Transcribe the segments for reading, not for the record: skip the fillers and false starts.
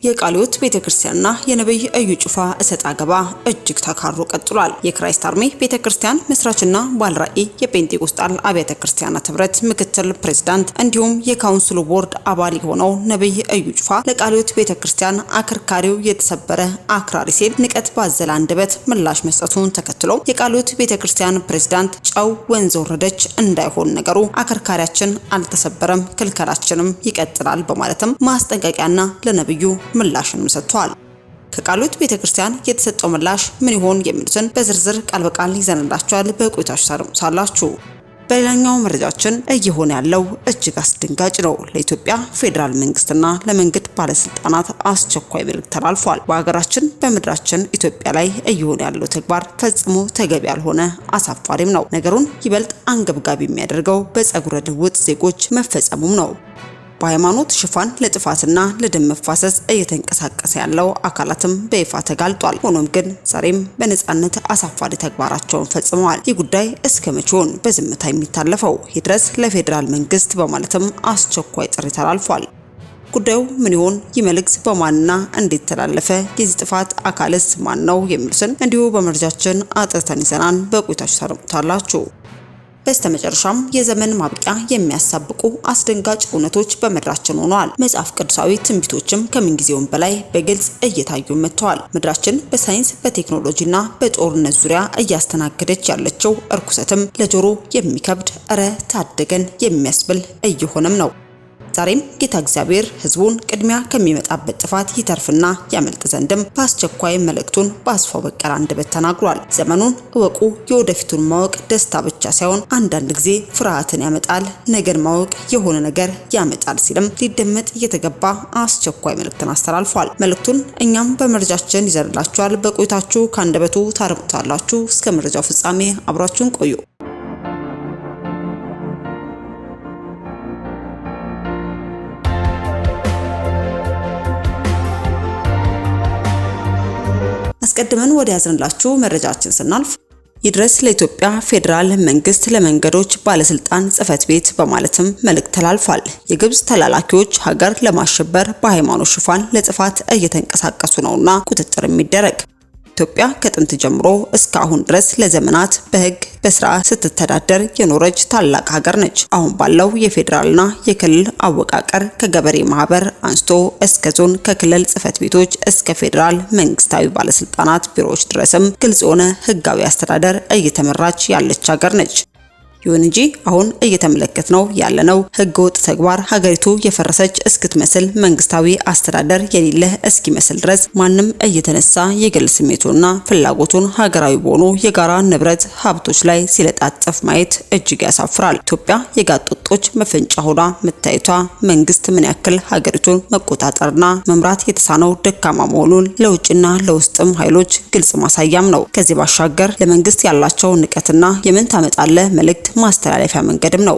የቃሊዮት ቤተክርስቲያንና የነብይ እዩ ጩፋ እሰጥ አገባ እጅግ ተካሮ ቀጥሏል። የክራይስት አርሚ ቤተክርስቲያን መስራችና ባለራዕይ የጴንጤቆስጣል አብያተ ክርስቲያናት ህብረት ምክትል ፕሬዝዳንት እንዲሁም የካውንስሉ ቦርድ አባል የሆነው ነብይ እዩ ጩፋ ለቃሊዮት ቤተክርስቲያን አከርካሪው የተሰበረ አክራሪ ሲል ንቀት ባዘለ አንደበት ምላሽ መስጠቱን ተከትሎ የቃሊዮት ቤተክርስቲያን ፕሬዝዳንት ጨው ወንዝ ወረደች እንዳይሆን ነገሩ አከርካሪያችን አልተሰበረም ክልከላችንም ይቀጥላል በማለትም ማስጠንቀቂያና ለነብዩ ምላሽንም ሰጥቷል። ከቃሊዮት ቤተክርስቲያን የተሰጠው ምላሽ ምን ይሆን የሚሉትን በዝርዝር ቃል በቃል ይዘንላችኋል። በቆይታችሁ ታደምጡታላችሁ። በሌላኛው መረጃችን እየሆነ ያለው እጅግ አስደንጋጭ ነው። ለኢትዮጵያ ፌዴራል መንግስትና ለመንግስት ባለስልጣናት አስቸኳይ መልእክት ተላልፏል። በሀገራችን በምድራችን ኢትዮጵያ ላይ እየሆነ ያለው ተግባር ፈጽሞ ተገቢ ያልሆነ አሳፋሪም ነው። ነገሩን ይበልጥ አንገብጋቢ የሚያደርገው በፀጉረ ልውጥ ዜጎች መፈጸሙም ነው። በሃይማኖት ሽፋን ለጥፋትና ለደም መፋሰስ እየተንቀሳቀሰ ያለው አካላትም በይፋ ተጋልጧል። ሆኖም ግን ዛሬም በነጻነት አሳፋሪ ተግባራቸውን ፈጽመዋል። ይህ ጉዳይ እስከ መቼውን በዝምታ የሚታለፈው? ይድረስ ለፌዴራል መንግስት በማለትም አስቸኳይ ጥሪ ተላልፏል። ጉዳዩ ምን ይሆን? ይህ መልእክት በማንና እንዴት ተላለፈ? የዚህ ጥፋት አካልስ ማን ነው? የሚሉትን እንዲሁ በመረጃችን አጥርተን ይዘናል። በቆይታችሁ ታደምጡታላችሁ። በስተመጨረሻም የዘመን ማብቂያ የሚያሳብቁ አስደንጋጭ እውነቶች በምድራችን ሆነዋል። መጽሐፍ ቅዱሳዊ ትንቢቶችም ከምንጊዜውም በላይ በግልጽ እየታዩ መጥተዋል። ምድራችን በሳይንስ በቴክኖሎጂና በጦርነት ዙሪያ እያስተናገደች ያለችው እርኩሰትም ለጆሮ የሚከብድ እረ ታደገን የሚያስብል እየሆነም ነው። ዛሬም ጌታ እግዚአብሔር ሕዝቡን ቅድሚያ ከሚመጣበት ጥፋት ይተርፍና ያመልጥ ዘንድም በአስቸኳይ መልእክቱን በአስፋው በቀለ አንደበት ተናግሯል። ዘመኑን እወቁ፣ የወደፊቱን ማወቅ ደስታ ብቻ ሳይሆን አንዳንድ ጊዜ ፍርሃትን ያመጣል፣ ነገን ማወቅ የሆነ ነገር ያመጣል ሲልም ሊደመጥ የተገባ አስቸኳይ መልእክትን አስተላልፏል። መልእክቱን እኛም በመረጃችን ይዘንላችኋል። በቆይታችሁ ከአንደበቱ ታደምጡታላችሁ። እስከ መረጃው ፍጻሜ አብራችሁን ቆዩ። አስቀድመን ወደ ያዝንላችሁ መረጃችን ስናልፍ ይድረስ ለኢትዮጵያ ፌዴራል መንግስት ለመንገዶች ባለስልጣን ጽህፈት ቤት በማለትም መልእክት ተላልፏል። የግብጽ ተላላኪዎች ሀገር ለማሸበር በሃይማኖት ሽፋን ለጥፋት እየተንቀሳቀሱ ነውና ቁጥጥር የሚደረግ። ኢትዮጵያ ከጥንት ጀምሮ እስካሁን ድረስ ለዘመናት በህግ በስራ ስትተዳደር የኖረች ታላቅ ሀገር ነች። አሁን ባለው የፌዴራልና የክልል አወቃቀር ከገበሬ ማህበር አንስቶ እስከ ዞን፣ ከክልል ጽህፈት ቤቶች እስከ ፌዴራል መንግስታዊ ባለስልጣናት ቢሮዎች ድረስም ግልጽ የሆነ ህጋዊ አስተዳደር እየተመራች ያለች ሀገር ነች። ይሁን እንጂ አሁን እየተመለከትነው ያለነው ህገወጥ ተግባር ሀገሪቱ የፈረሰች እስክትመስል መንግስታዊ አስተዳደር የሌለ እስኪመስል ድረስ ማንም እየተነሳ የግል ስሜቱና ፍላጎቱን ሀገራዊ በሆኑ የጋራ ንብረት ሀብቶች ላይ ሲለጣጠፍ ማየት እጅግ ያሳፍራል። ኢትዮጵያ የጋጦጦች መፈንጫ ሆና መታየቷ መንግስት ምን ያክል ሀገሪቱን መቆጣጠርና መምራት የተሳነው ደካማ መሆኑን ለውጭና ለውስጥም ኃይሎች ግልጽ ማሳያም ነው። ከዚህ ባሻገር ለመንግስት ያላቸው ንቀትና የምን ታመጣለ መልእክት ማስተላለፊያ መንገድም ነው።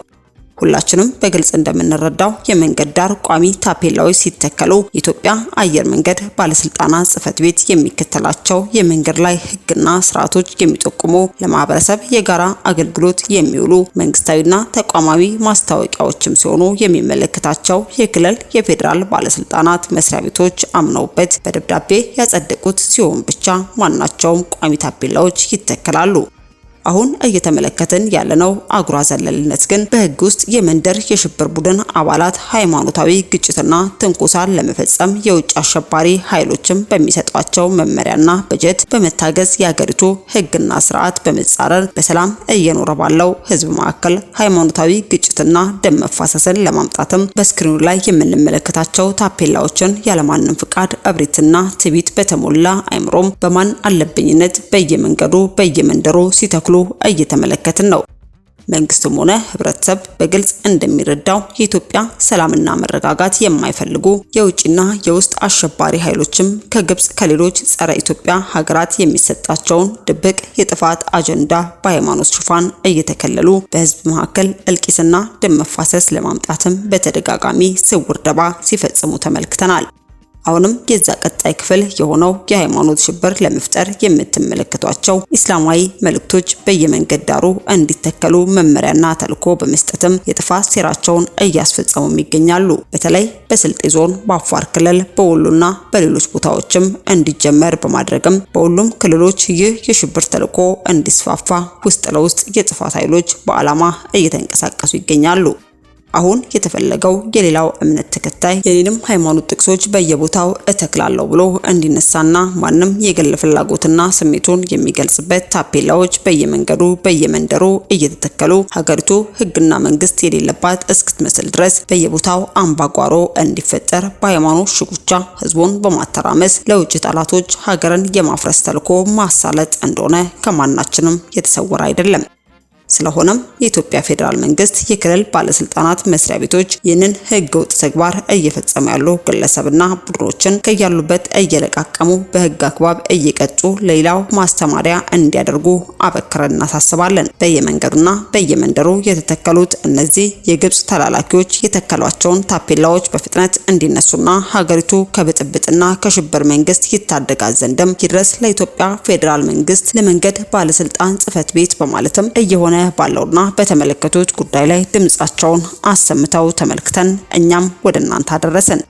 ሁላችንም በግልጽ እንደምንረዳው የመንገድ ዳር ቋሚ ታፔላዎች ሲተከሉ የኢትዮጵያ አየር መንገድ ባለስልጣናት ጽህፈት ቤት የሚከተላቸው የመንገድ ላይ ህግና ስርዓቶች የሚጠቁሙ ለማህበረሰብ የጋራ አገልግሎት የሚውሉ መንግስታዊና ተቋማዊ ማስታወቂያዎችም ሲሆኑ የሚመለከታቸው የክልል የፌዴራል ባለስልጣናት መስሪያ ቤቶች አምነውበት በደብዳቤ ያጸደቁት ሲሆን ብቻ ማናቸውም ቋሚ ታፔላዎች ይተከላሉ። አሁን እየተመለከትን ያለነው አጉራ ዘለልነት ግን በህግ ውስጥ የመንደር የሽብር ቡድን አባላት ሃይማኖታዊ ግጭትና ትንኮሳን ለመፈጸም የውጭ አሸባሪ ኃይሎችም በሚሰጧቸው መመሪያና በጀት በመታገዝ የሀገሪቱ ህግና ስርዓት በመጻረር በሰላም እየኖረ ባለው ህዝብ መካከል ሃይማኖታዊ ግጭትና ደም መፋሰስን ለማምጣትም በስክሪኑ ላይ የምንመለከታቸው ታፔላዎችን ያለማንም ፍቃድ እብሪትና ትዕቢት በተሞላ አይምሮም በማን አለብኝነት በየመንገዱ በየመንደሩ ሲተክሉ እየተመለከትን ነው። መንግስትም ሆነ ህብረተሰብ በግልጽ እንደሚረዳው የኢትዮጵያ ሰላምና መረጋጋት የማይፈልጉ የውጭና የውስጥ አሸባሪ ኃይሎችም ከግብጽ ከሌሎች ጸረ ኢትዮጵያ ሀገራት የሚሰጣቸውን ድብቅ የጥፋት አጀንዳ በሃይማኖት ሽፋን እየተከለሉ በህዝብ መካከል እልቂትና ደም መፋሰስ ለማምጣትም በተደጋጋሚ ስውር ደባ ሲፈጽሙ ተመልክተናል። አሁንም የዛ ቀጣይ ክፍል የሆነው የሃይማኖት ሽብር ለመፍጠር የምትመለከቷቸው ኢስላማዊ መልእክቶች በየመንገድ ዳሩ እንዲተከሉ መመሪያና ተልዕኮ በመስጠትም የጥፋት ሴራቸውን እያስፈጸሙ ይገኛሉ። በተለይ በስልጤ ዞን፣ በአፋር ክልል፣ በወሎና በሌሎች ቦታዎችም እንዲጀመር በማድረግም በሁሉም ክልሎች ይህ የሽብር ተልዕኮ እንዲስፋፋ ውስጥ ለውስጥ የጥፋት ኃይሎች በዓላማ እየተንቀሳቀሱ ይገኛሉ። አሁን የተፈለገው የሌላው እምነት ተከታይ የኔንም ሃይማኖት ጥቅሶች በየቦታው እተክላለሁ ብሎ እንዲነሳና ማንም የግል ፍላጎትና ስሜቱን የሚገልጽበት ታፔላዎች በየመንገዱ በየመንደሩ እየተተከሉ ሀገሪቱ ሕግና መንግስት የሌለባት እስክትመስል ድረስ በየቦታው አምባጓሮ እንዲፈጠር በሃይማኖት ሽኩቻ ህዝቡን በማተራመስ ለውጭ ጠላቶች ሀገርን የማፍረስ ተልዕኮ ማሳለጥ እንደሆነ ከማናችንም የተሰወረ አይደለም። ስለሆነም የኢትዮጵያ ፌዴራል መንግስት የክልል ባለስልጣናት መስሪያ ቤቶች ይህንን ህገወጥ ተግባር እየፈጸሙ ያሉ ግለሰብና ቡድኖችን ከያሉበት እየለቃቀሙ በህግ አግባብ እየቀጡ ሌላው ማስተማሪያ እንዲያደርጉ አበክረን እናሳስባለን። በየመንገዱና በየመንደሩ የተተከሉት እነዚህ የግብጽ ተላላኪዎች የተከሏቸውን ታፔላዎች በፍጥነት እንዲነሱና ሀገሪቱ ከብጥብጥና ከሽብር መንግስት ይታደጋት ዘንድም ይድረስ ለኢትዮጵያ ፌዴራል መንግስት ለመንገድ ባለስልጣን ጽህፈት ቤት በማለትም እየሆነ ባለውና በተመለከቱት ጉዳይ ላይ ድምጻቸውን አሰምተው ተመልክተን እኛም ወደ እናንተ አደረሰን።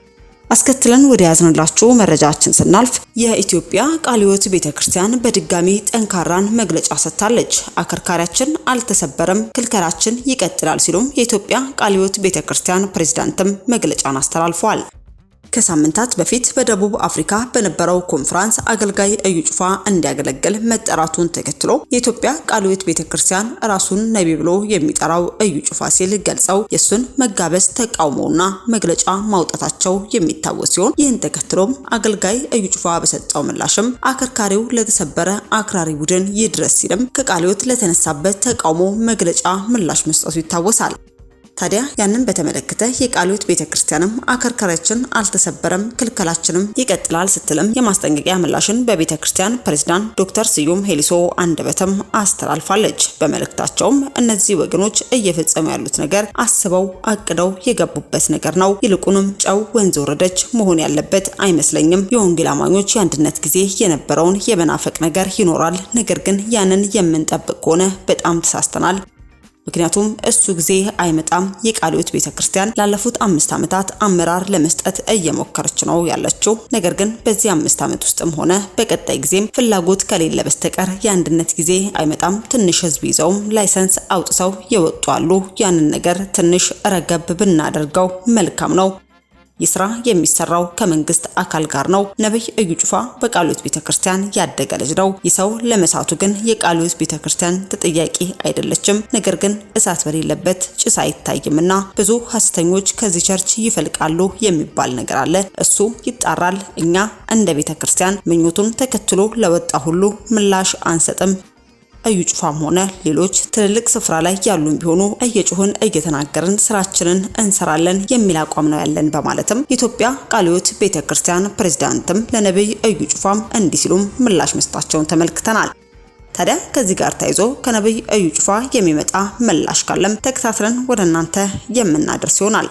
አስከትለን ወደ ያዝንላችሁ መረጃችን ስናልፍ የኢትዮጵያ ቃለ ሕይወት ቤተክርስቲያን በድጋሚ ጠንካራን መግለጫ ሰጥታለች። አከርካሪያችን አልተሰበረም፣ ክልከላችን ይቀጥላል ሲሉም የኢትዮጵያ ቃለ ሕይወት ቤተክርስቲያን ፕሬዝዳንትም መግለጫን አስተላልፈዋል። ከሳምንታት በፊት በደቡብ አፍሪካ በነበረው ኮንፈረንስ አገልጋይ እዩ ጩፋ እንዲያገለግል መጠራቱን ተከትሎ የኢትዮጵያ ቃለ ሕይወት ቤተክርስቲያን ራሱን ነቢ ብሎ የሚጠራው እዩ ጩፋ ሲል ገልጸው የሱን መጋበዝ ተቃውሞውና መግለጫ ማውጣታቸው የሚታወስ ሲሆን ይህን ተከትሎም አገልጋይ እዩ ጩፋ በሰጠው ምላሽም አከርካሪው ለተሰበረ አክራሪ ቡድን ይድረስ ሲልም ከቃለ ሕይወት ለተነሳበት ተቃውሞ መግለጫ ምላሽ መስጠቱ ይታወሳል። ታዲያ ያንን በተመለከተ የቃለ ሕይወት ቤተክርስቲያንም አከርካሪያችን አልተሰበረም፣ ክልከላችንም ይቀጥላል ስትልም የማስጠንቀቂያ ምላሽን በቤተክርስቲያን ፕሬዝዳንት ዶክተር ስዩም ሄሊሶ አንደበትም አስተላልፋለች። በመልእክታቸውም እነዚህ ወገኖች እየፈጸሙ ያሉት ነገር አስበው አቅደው የገቡበት ነገር ነው። ይልቁንም ጨው ወንዝ ወረደች መሆን ያለበት አይመስለኝም። የወንጌል አማኞች የአንድነት ጊዜ የነበረውን የመናፈቅ ነገር ይኖራል። ነገር ግን ያንን የምንጠብቅ ከሆነ በጣም ተሳስተናል። ምክንያቱም እሱ ጊዜ አይመጣም። የቃለ ሕይወት ቤተክርስቲያን ላለፉት 5 ዓመታት አመራር ለመስጠት እየሞከረች ነው ያለችው። ነገር ግን በዚህ 5 ዓመት ውስጥም ሆነ በቀጣይ ጊዜም ፍላጎት ከሌለ በስተቀር የአንድነት ጊዜ አይመጣም። ትንሽ ህዝብ ይዘውም ላይሰንስ አውጥተው የወጡ አሉ። ያንን ነገር ትንሽ ረገብ ብናደርገው መልካም ነው። ይስራ የሚሰራው ከመንግስት አካል ጋር ነው። ነብይ እዩ ጩፋ በቃለ ሕይወት ቤተክርስቲያን ያደገ ልጅ ነው። ይሰው ለመሳቱ ግን የቃለ ሕይወት ቤተክርስቲያን ተጠያቂ አይደለችም። ነገር ግን እሳት በሌለበት ጭስ አይታይምና ብዙ ሐሰተኞች ከዚህ ቸርች ይፈልቃሉ የሚባል ነገር አለ። እሱ ይጣራል። እኛ እንደ ቤተክርስቲያን ምኞቱን ተከትሎ ለወጣ ሁሉ ምላሽ አንሰጥም። እዩ ጩፋም ሆነ ሌሎች ትልልቅ ስፍራ ላይ ያሉን ቢሆኑ እየጮህን እየተናገርን ስራችንን እንሰራለን የሚል አቋም ነው ያለን በማለትም የኢትዮጵያ ቃለ ሕይወት ቤተክርስቲያን ፕሬዝዳንትም ለነብይ እዩ ጩፋም እንዲህ ሲሉም ምላሽ መስጠታቸውን ተመልክተናል። ታዲያ ከዚህ ጋር ተያይዞ ከነብይ እዩ ጩፋ የሚመጣ ምላሽ ካለም ተከታትለን ወደ እናንተ የምናደርስ ይሆናል።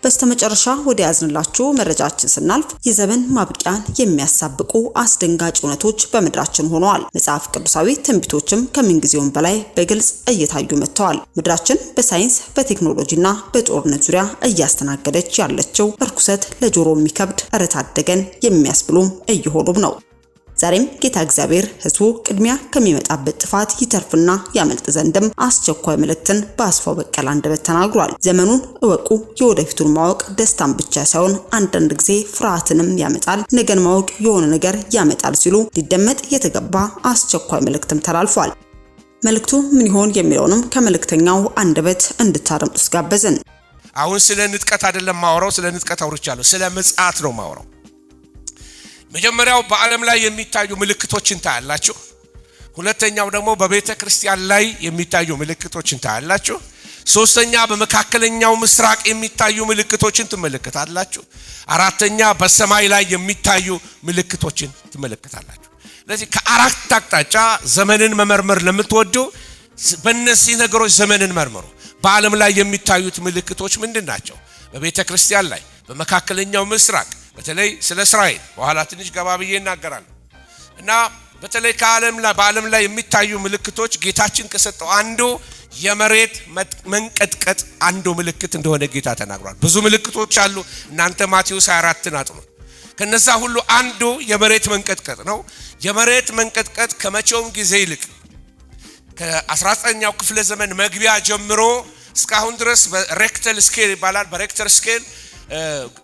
በስተመጨረሻ ወደ ያዝንላችሁ መረጃችን ስናልፍ የዘመን ማብቂያን የሚያሳብቁ አስደንጋጭ እውነቶች በምድራችን ሆነዋል። መጽሐፍ ቅዱሳዊ ትንቢቶችም ከምንጊዜውም በላይ በግልጽ እየታዩ መጥተዋል። ምድራችን በሳይንስ በቴክኖሎጂና በጦርነት ዙሪያ እያስተናገደች ያለችው እርኩሰት ለጆሮ የሚከብድ እረ ታደገን የሚያስብሉም እየሆኑም ነው። ዛሬም ጌታ እግዚአብሔር ሕዝቡ ቅድሚያ ከሚመጣበት ጥፋት ይተርፍና ያመልጥ ዘንድም አስቸኳይ መልእክትን በአስፋው በቀለ አንደበት ተናግሯል። ዘመኑን እወቁ፣ የወደፊቱን ማወቅ ደስታን ብቻ ሳይሆን አንዳንድ ጊዜ ፍርሃትንም ያመጣል፣ ነገን ማወቅ የሆነ ነገር ያመጣል ሲሉ ሊደመጥ የተገባ አስቸኳይ መልእክትም ተላልፏል። መልእክቱ ምን ይሆን የሚለውንም ከመልእክተኛው አንደበት እንድታደምጡስ ጋበዝን። አሁን ስለ ንጥቀት አይደለም ማወራው፣ ስለ ንጥቀት አውርቻለሁ፣ ስለ ምጽአት ነው ማወራው። መጀመሪያው በዓለም ላይ የሚታዩ ምልክቶችን ታያላችሁ። ሁለተኛው ደግሞ በቤተ ክርስቲያን ላይ የሚታዩ ምልክቶችን ታያላችሁ። ሶስተኛ በመካከለኛው ምስራቅ የሚታዩ ምልክቶችን ትመለከታላችሁ። አራተኛ በሰማይ ላይ የሚታዩ ምልክቶችን ትመለከታላችሁ። ስለዚህ ከአራት አቅጣጫ ዘመንን መመርመር ለምትወዱ በእነዚህ ነገሮች ዘመንን መርምሩ። በዓለም ላይ የሚታዩት ምልክቶች ምንድናቸው? በቤተ ክርስቲያን ላይ፣ በመካከለኛው ምስራቅ፣ በተለይ ስለ እስራኤል በኋላ ትንሽ ገባ ብዬ እናገራለሁ። እና በተለይ በዓለም ላይ የሚታዩ ምልክቶች ጌታችን ከሰጠው አንዱ የመሬት መንቀጥቀጥ አንዱ ምልክት እንደሆነ ጌታ ተናግሯል። ብዙ ምልክቶች አሉ። እናንተ ማቴዎስ 24ን አጥኑ። ከነዛ ሁሉ አንዱ የመሬት መንቀጥቀጥ ነው። የመሬት መንቀጥቀጥ ከመቼውም ጊዜ ይልቅ ከ19ኛው ክፍለ ዘመን መግቢያ ጀምሮ እስካሁን ድረስ በሬክተር ስኬል ይባላል። በሬክተር ስኬል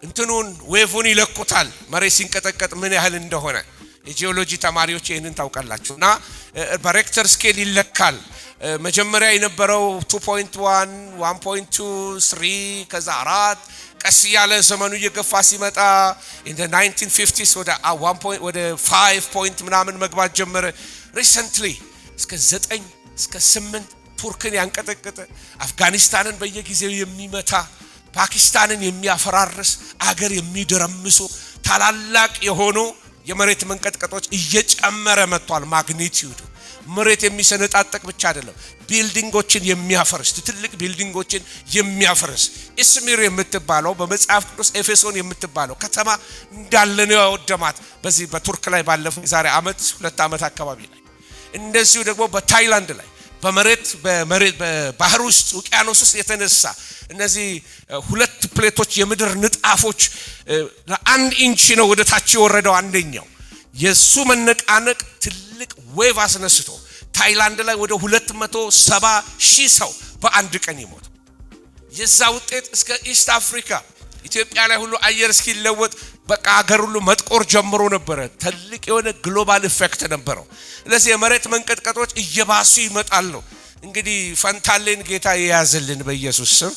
እንትኑን ዌቭን ይለቁታል። መሬት ሲንቀጠቀጥ ምን ያህል እንደሆነ የጂኦሎጂ ተማሪዎች ይሄንን ታውቃላችሁና በሬክተር ስኬል ይለካል። መጀመሪያ የነበረው 2.1 1.2 3 ከዛ 4 ቀስ ያለ ዘመኑ እየገፋ ሲመጣ in the 1950s ወደ 5 ፖይንት ምናምን መግባት ጀመረ። ሪሰንትሊ እስከ 9 እስከ 8 ቱርክን ያንቀጠቀጠ አፍጋኒስታንን በየጊዜው የሚመታ ፓኪስታንን የሚያፈራርስ አገር የሚደረምሱ ታላላቅ የሆኑ የመሬት መንቀጥቀጦች እየጨመረ መጥቷል። ማግኒቲዩዱ መሬት የሚሰነጣጠቅ ብቻ አይደለም፣ ቢልዲንጎችን የሚያፈርስ ትልቅ ቢልዲንጎችን የሚያፈርስ ኢስሚር የምትባለው በመጽሐፍ ቅዱስ ኤፌሶን የምትባለው ከተማ እንዳለ ነው ያወደማት። በዚህ በቱርክ ላይ ባለፈው የዛሬ ዓመት 2 ዓመት አካባቢ ላይ እንደዚሁ ደግሞ በታይላንድ ላይ በባህር ውስጥ ውቅያኖስ ውስጥ የተነሳ እነዚህ 2 ፕሌቶች የምድር ንጣፎች ለ1 ኢንች ነው ወደ ታች የወረደው። አንደኛው የሱ መነቃነቅ ትልቅ ዌቭ አስነስቶ ታይላንድ ላይ ወደ 270,000 ሰው በአንድ ቀን ይሞት። የዛ ውጤት እስከ ኢስት አፍሪካ ኢትዮጵያ ላይ ሁሉ አየር እስኪለወጥ በቃ ሀገር ሁሉ መጥቆር ጀምሮ ነበረ። ትልቅ የሆነ ግሎባል ኢፌክት ነበረው። ስለዚህ የመሬት መንቀጥቀጦች እየባሱ ይመጣሉ። እንግዲህ ፈንታሌን ጌታ ይያዝልን በኢየሱስ ስም።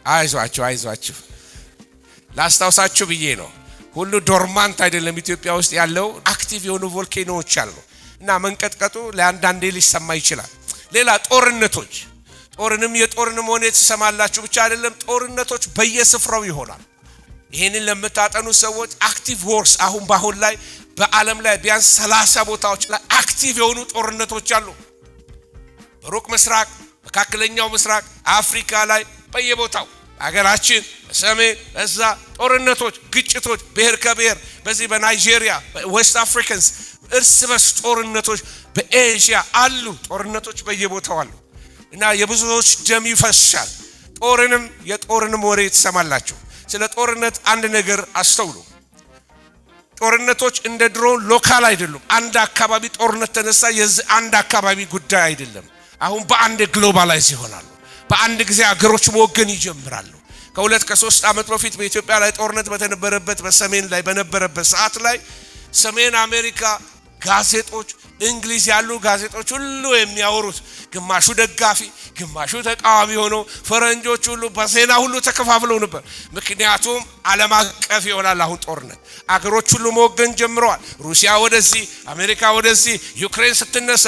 አይዟችሁ ላስታውሳችሁ ብዬ ነው። ሁሉ ዶርማንት አይደለም። ኢትዮጵያ ውስጥ ያለው አክቲቭ የሆኑ ቮልኬኖዎች አሉ እና መንቀጥቀጡ ለአንዳንዴ ሊሰማ ይችላል። ሌላ ጦርንም የጦርንም ሆነ ተሰማላችሁ ብቻ አይደለም፣ ጦርነቶች በየስፍራው ይሆናል። ይሄንን ለምታጠኑ ሰዎች አክቲቭ ወርስ አሁን ላይ በዓለም ላይ ቢያንስ 30 ቦታዎች ላይ አክቲቭ የሆኑ ጦርነቶች አሉ። በሩቅ ምስራቅ፣ መካከለኛው ምስራቅ፣ አፍሪካ ላይ በየቦታው አገራችን ሰሜን እዛ ጦርነቶች፣ ግጭቶች ብሔር ከብሔር በዚህ በናይጄሪያ ዌስት አፍሪካንስ እርስ በርስ ጦርነቶች በኤዥያ አሉ። ጦርነቶች በየቦታው አሉ እና የብዙዎች ደም ይፈሳል። የጦርንም ወሬ ትሰማላችሁ። ስለ ጦርነት አንድ ነገር አስተውሉ። ጦርነቶች እንደ ድሮ ሎካል አይደሉም። አንድ አካባቢ ጦርነት ተነሳ የዚህ አንድ አካባቢ ጉዳይ አይደለም። አሁን በአንድ ግሎባላይዝ ይሆናሉ። በአንድ ጊዜ አገሮች መወገን ይጀምራሉ። ከ2-3 ዓመት በፊት በኢትዮጵያ ላይ ጦርነት በተነበረበት በሰሜን ላይ በነበረበት ሰዓት ላይ ሰሜን አሜሪካ ጋዜጦች እንግሊዝ ያሉ ጋዜጦች ሁሉ የሚያወሩት ግማሹ ደጋፊ ግማሹ ተቃዋሚ ሆኖ ፈረንጆች ሁሉ በዜና ሁሉ ተከፋፍለው ነበር። ምክንያቱም ዓለም አቀፍ ይሆናል። አሁን ጦርነት አገሮች ሁሉ መወገን ጀምረዋል። ሩሲያ ወደዚህ፣ አሜሪካ ወደዚህ፣ ዩክሬን ስትነሳ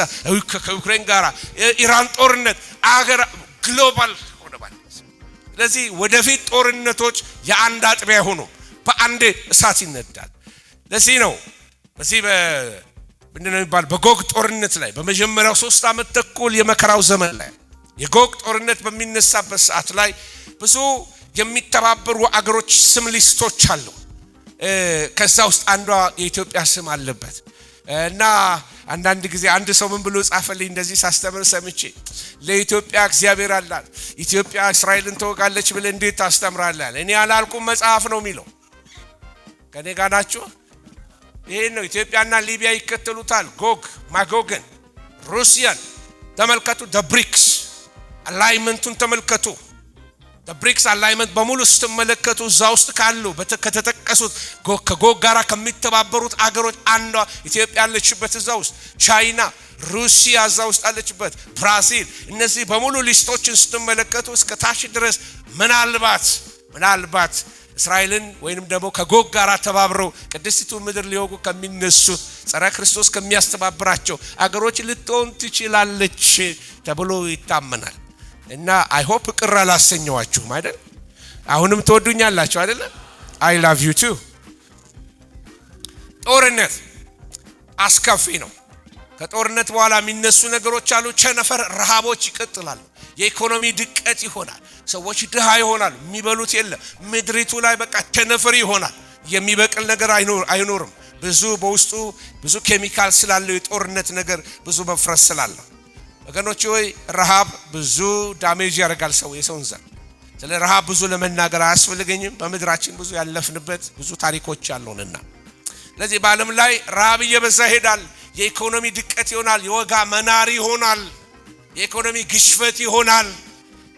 ከዩክሬን ጋር ኢራን ጦርነት አገር ግሎባል ሆነ ማለት። ስለዚህ ወደፊት ጦርነቶች የአንድ አጥቢያ ሆኖ በአንድ እሳት ይነዳል። ለዚህ ነው በዚህ ምንድነው የሚባል በጎግ ጦርነት ላይ በመጀመሪያው 3 ዓመት ተኩል የመከራው ዘመን ላይ የጎግ ጦርነት በሚነሳበት ሰዓት ላይ ብዙ የሚተባበሩ አገሮች ስም ሊስቶች አሉ። ከዛ ውስጥ አንዷ የኢትዮጵያ ስም አለበት እና አንዳንድ ጊዜ አንድ ሰው ምን ብሎ ጻፈልኝ እንደዚህ ሳስተምር ሰምቼ ለኢትዮጵያ እግዚአብሔር አላት ኢትዮጵያ እስራኤልን ተወጋለች ብለ እንዴት ታስተምራለህ? እኔ አላልኩም መጽሐፍ ነው የሚለው። ከኔ ጋር ናችሁ? ይሄ ነው። ኢትዮጵያና ሊቢያ ይከተሉታል። ጎግ ማጎግን ሩሲያን ተመልከቱ። ብሪክስ አላይመንቱን ተመልከቱ። ብሪክስ አላይመንት በሙሉ ስትመለከቱ እዛ ውስጥ ካሉ ከተጠቀሱት ከጎግ ጋራ ከሚተባበሩት አገሮች አንዷ ኢትዮጵያ ያለችበት እዛ ውስጥ፣ ቻይና፣ ሩሲያ እዛ ውስጥ አለችበት፣ ብራዚል። እነዚህ በሙሉ ሊስቶችን ስትመለከቱ እስከ ታች ድረስ ምናልባት እስራኤልን ወይንም ደግሞ ከጎግ ጋር ተባብረው ቅድስቲቱ ምድር ሊወጉ ከሚነሱት ጸረ ክርስቶስ ከሚያስተባብራቸው አገሮች ልትሆን ትችላለች ተብሎ ይታመናል። እና አይ ሆፕ ቅር አላሰኘዋችሁም አይደል? አሁንም ትወዱኛላችሁ አይደል? አይ ላቭ ዩ ቱ። ጦርነት አስከፊ ነው። ከጦርነት በኋላ የሚነሱ ነገሮች አሉ። ቸነፈር፣ ረሃቦች ይቀጥላሉ። የኢኮኖሚ ድቀት ይሆናል። ሰዎች ድሃ ይሆናሉ። የሚበሉት የለም። ምድሪቱ ላይ በቃ ቸነፈር ይሆናል። የሚበቅል ነገር አይኖርም። ብዙ በውስጡ ብዙ ኬሚካል ስላለው የጦርነት ነገር ብዙ መፍረስ ስላለው ወገኖች ሆይ ረሃብ ብዙ ዳሜጅ ያደርጋል የሰውን ዘር። ስለ ረሃብ ብዙ ለመናገር አያስፈልገኝም። በምድራችን ብዙ ያለፍንበት ብዙ ታሪኮች አሉንና ስለዚህ በዓለም ላይ ረሃብ እየበዛ ይሄዳል። የኢኮኖሚ ድቀት ይሆናል። የዋጋ መናር ይሆናል። የኢኮኖሚ ግሽበት ይሆናል።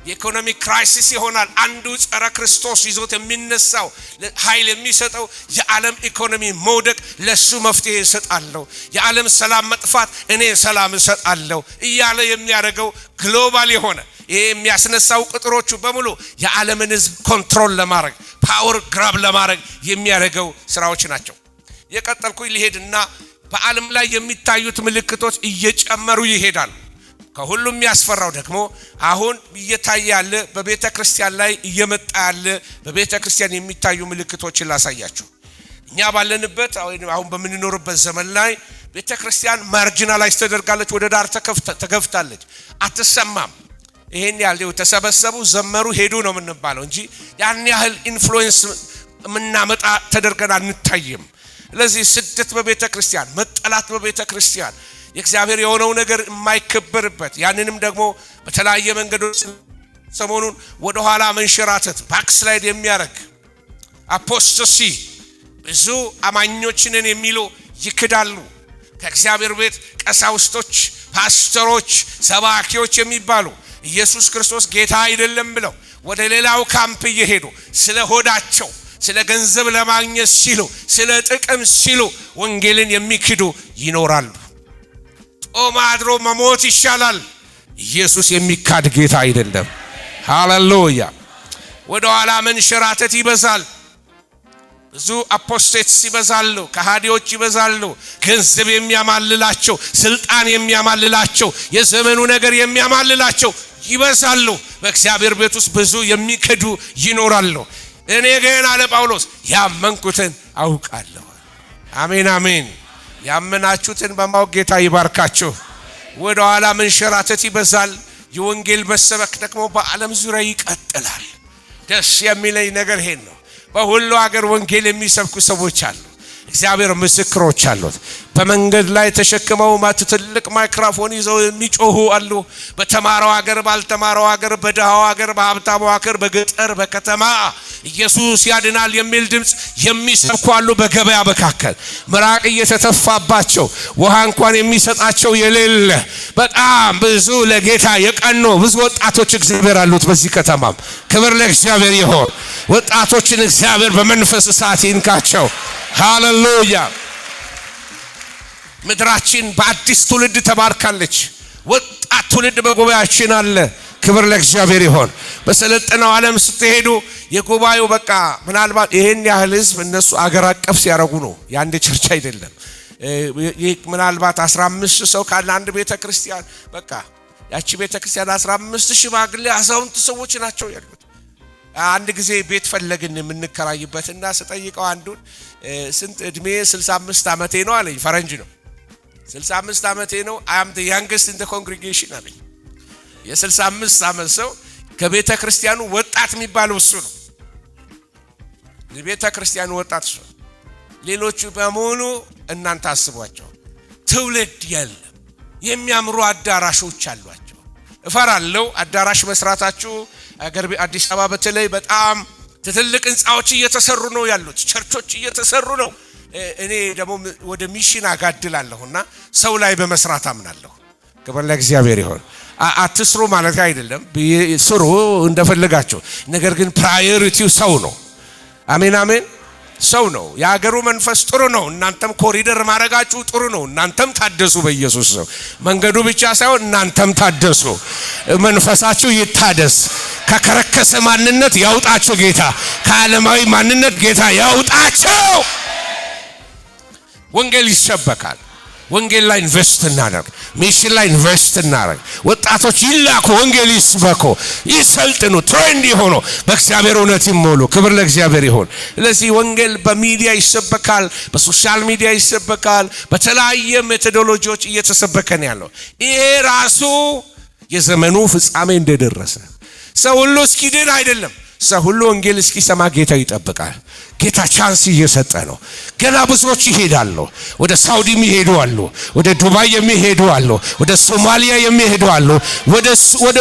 የኢኮኖሚ ክራይሲስ ይሆናል። አንዱ ጸረ ክርስቶስ ይዞት የሚነሳው ኃይል የሚሰጠው የዓለም ኢኮኖሚ መውደቅ ለሱ መፍትሄ እሰጣለሁ፣ የዓለም ሰላም መጥፋት እኔ ሰላም እሰጣለሁ እያለ የሚያደርገው ግሎባል የሆነ ይሄ የሚያስነሳው ቁጥሮቹ በሙሉ የዓለምን ሕዝብ ኮንትሮል ለማድረግ ፓወር ግራብ ለማድረግ የሚያደርገው ስራዎች ናቸው። የቀጠልኩኝ ሊሄድና በዓለም ላይ የሚታዩት ምልክቶች እየጨመሩ ይሄዳሉ። ከሁሉም የሚያስፈራው ደግሞ አሁን እየታየ ያለ በቤተ ክርስቲያን ላይ እየመጣ ያለ በቤተ ክርስቲያን የሚታዩ ምልክቶችን ላሳያችሁ። እኛ ባለንበት አሁን በምንኖርበት ዘመን ላይ ቤተ ክርስቲያን ማርጂናላይዝ ተደርጋለች፣ ወደ ዳር ተገፍታለች፣ አትሰማም። ይሄን ያለው ተሰበሰቡ፣ ዘመሩ፣ ሄዱ ነው የምንባለው እንጂ ያን ያህል ኢንፍሉዌንስ ምናመጣ ተደርገን አንታይም። ስለዚህ ስደት በቤተ ክርስቲያን፣ መጠላት በቤተ ክርስቲያን፣ የእግዚአብሔር የሆነው ነገር የማይከበርበት ያንንም ደግሞ በተለያየ መንገዶች ሰሞኑን ወደ ኋላ መንሸራተት ባክስላይድ የሚያደርግ አፖስቶሲ ብዙ አማኞችንን የሚሉ ይክዳሉ። ከእግዚአብሔር ቤት ቀሳውስቶች፣ ፓስተሮች፣ ሰባኪዎች የሚባሉ ኢየሱስ ክርስቶስ ጌታ አይደለም ብለው ወደ ሌላው ካምፕ እየሄዱ ስለ ሆዳቸው ስለ ገንዘብ ለማግኘት ሲሉ ስለ ጥቅም ሲሉ ወንጌልን የሚክዱ ይኖራሉ። ጾም አድሮ መሞት ይሻላል። ኢየሱስ የሚካድ ጌታ አይደለም። ሃሌሉያ። ወደ ኋላ መንሸራተት ይበዛል። ብዙ አፖስቴትስ ይበዛሉ፣ ከሃዲዎች ይበዛሉ። ገንዘብ የሚያማልላቸው፣ ስልጣን የሚያማልላቸው፣ የዘመኑ ነገር የሚያማልላቸው ይበዛሉ። በእግዚአብሔር ቤት ውስጥ ብዙ የሚክዱ ይኖራሉ። እኔ ግን አለ ጳውሎስ ያመንኩትን አውቃለሁ። አሜን አሜን። ያመናችሁትን በማወቅ ጌታ ይባርካችሁ። ወደ ኋላ መንሸራተት ይበዛል። የወንጌል መሰበክ ደግሞ በዓለም ዙሪያ ይቀጥላል። ደስ የሚለኝ ነገር ይሄን ነው። በሁሉ ሀገር ወንጌል የሚሰብኩ ሰዎች አሉ። እግዚአብሔር ምስክሮች አሉት። በመንገድ ላይ ተሸክመው ትልቅ ማይክሮፎን ይዘው የሚጮሁ አሉ። በተማረው ሀገር፣ ባልተማረው ሀገር፣ በደሃው ሀገር፣ በሀብታሙ ሀገር፣ በገጠር፣ በከተማ ኢየሱስ ያድናል የሚል ድምፅ የሚሰብኩ አሉ። በገበያ መካከል ምራቅ እየተተፋባቸው ውሃ እንኳን የሚሰጣቸው የሌለ በጣም ብዙ ለጌታ የቀኑ ብዙ ወጣቶች እግዚአብሔር አሉት በዚህ ከተማም። ክብር ለእግዚአብሔር ይሁን። ወጣቶችን እግዚአብሔር በመንፈስ እሳት ይንካቸው። ሃሌሉያ። ምድራችን በአዲስ ትውልድ ተባርካለች። ወጣት ትውልድ በጉባኤያችን አለ። ክብር ለእግዚአብሔር ይሁን። በሰለጠነው ዓለም ስትሄዱ የጉባኤው በቃ ምናልባት ይሄን ያህል ህዝብ እነሱ አገር አቀፍ ሲያረጉ ነው፣ የአንድ ቸርች አይደለም። ምናልባት 15 ሰው ካለ አንድ ቤተ ክርስቲያን በቃ ያቺ ቤተ ክርስቲያን 15 ሽማግሌ አዛውንት ሰዎች ናቸው ያሉት። አንድ ጊዜ ቤት ፈለግን የምንከራይበትና ስጠይቀው አንዱን ስንት እድሜ 65 ዓመቴ ነው አለኝ። ፈረንጅ ነው። 65 ዓመቴ ነው። አም ዘ ያንግስት ኢን ዘ ኮንግሪጌሽን አለኝ። የ65 ዓመት ሰው ከቤተ ክርስቲያኑ ወጣት የሚባለው እሱ ነው። የቤተ ክርስቲያኑ ወጣት እሱ። ሌሎቹ በሙሉ እናንተ አስቧቸው ትውልድ የለም። የሚያምሩ አዳራሾች አሏቸው። እፈራለሁ አዳራሽ መስራታችሁ አዲስ አበባ በተለይ በጣም ትልቅ ህንጻዎች እየተሰሩ ነው ያሉት፣ ቸርቾች እየተሰሩ ነው። እኔ ደግሞ ወደ ሚሽን አጋድላለሁና ሰው ላይ በመስራት አምናለሁ። ክብር ለእግዚአብሔር ይሁን። አትስሩ ማለት አይደለም፣ ስሩ እንደፈለጋችሁ። ነገር ግን ፕራዮሪቲው ሰው ነው። አሜን አሜን። ሰው ነው። የሀገሩ መንፈስ ጥሩ ነው። እናንተም ኮሪደር ማድረጋችሁ ጥሩ ነው። እናንተም ታደሱ በኢየሱስ ነው። መንገዱ ብቻ ሳይሆን እናንተም ታደሱ። መንፈሳችሁ ይታደስ። ከከረከሰ ማንነት ያውጣችሁ ጌታ። ከዓለማዊ ማንነት ጌታ ያውጣችሁ። ወንጌል ይሰበካል። ወንጌል ላይ ኢንቨስት እናደርግ፣ ሚሽን ላይ ኢንቨስት እናደርግ። ወጣቶች ይላኩ፣ ወንጌል ይስበኩ፣ ይሰልጥኑ፣ ትሬንድ ይሆኑ፣ በእግዚአብሔር እውነት ይሞሉ። ክብር ለእግዚአብሔር ይሁን። ስለዚህ ወንጌል በሚዲያ ይሰበካል፣ በሶሻል ሚዲያ ይሰበካል፣ በተለያየ ሜቶዶሎጂዎች እየተሰበከ ነው ያለው። ይሄ ራሱ የዘመኑ ፍጻሜ እንደደረሰ ሰው ሁሉ እስኪድን አይደለም፣ ሰው ሁሉ ወንጌል እስኪሰማ ጌታ ይጠብቃል። ጌታ ቻንስ እየሰጠ ነው። ገና ብዙዎች ይሄዳሉ። ወደ ሳውዲ የሚሄዱ አሉ፣ ወደ ዱባይ የሚሄዱ አሉ፣ ወደ ሶማሊያ የሚሄዱ አሉ፣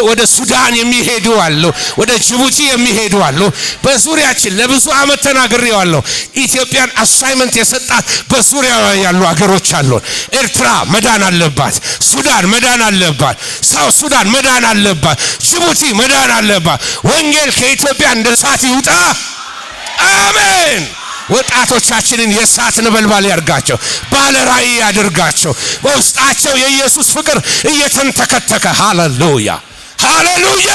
ወደ ሱዳን የሚሄዱ አሉ፣ ወደ ጅቡቲ የሚሄዱ አሉ። በዙሪያችን ለብዙ ዓመት ተናግሬዋለሁ። ኢትዮጵያን አሳይመንት የሰጣት በዙሪያው ያሉ አገሮች አሉ። ኤርትራ መዳን አለባት፣ ሱዳን መዳን አለባት፣ ሳውት ሱዳን መዳን አለባት፣ ጅቡቲ መዳን አለባት። ወንጌል ከኢትዮጵያ እንደ እሳት ይውጣ። አሜን። ወጣቶቻችንን የእሳት ነበልባል ያርጋቸው፣ ባለ ራእይ ያድርጋቸው። በውስጣቸው የኢየሱስ ፍቅር እየተንተከተከ ሃሌሉያ ሃሌሉያ።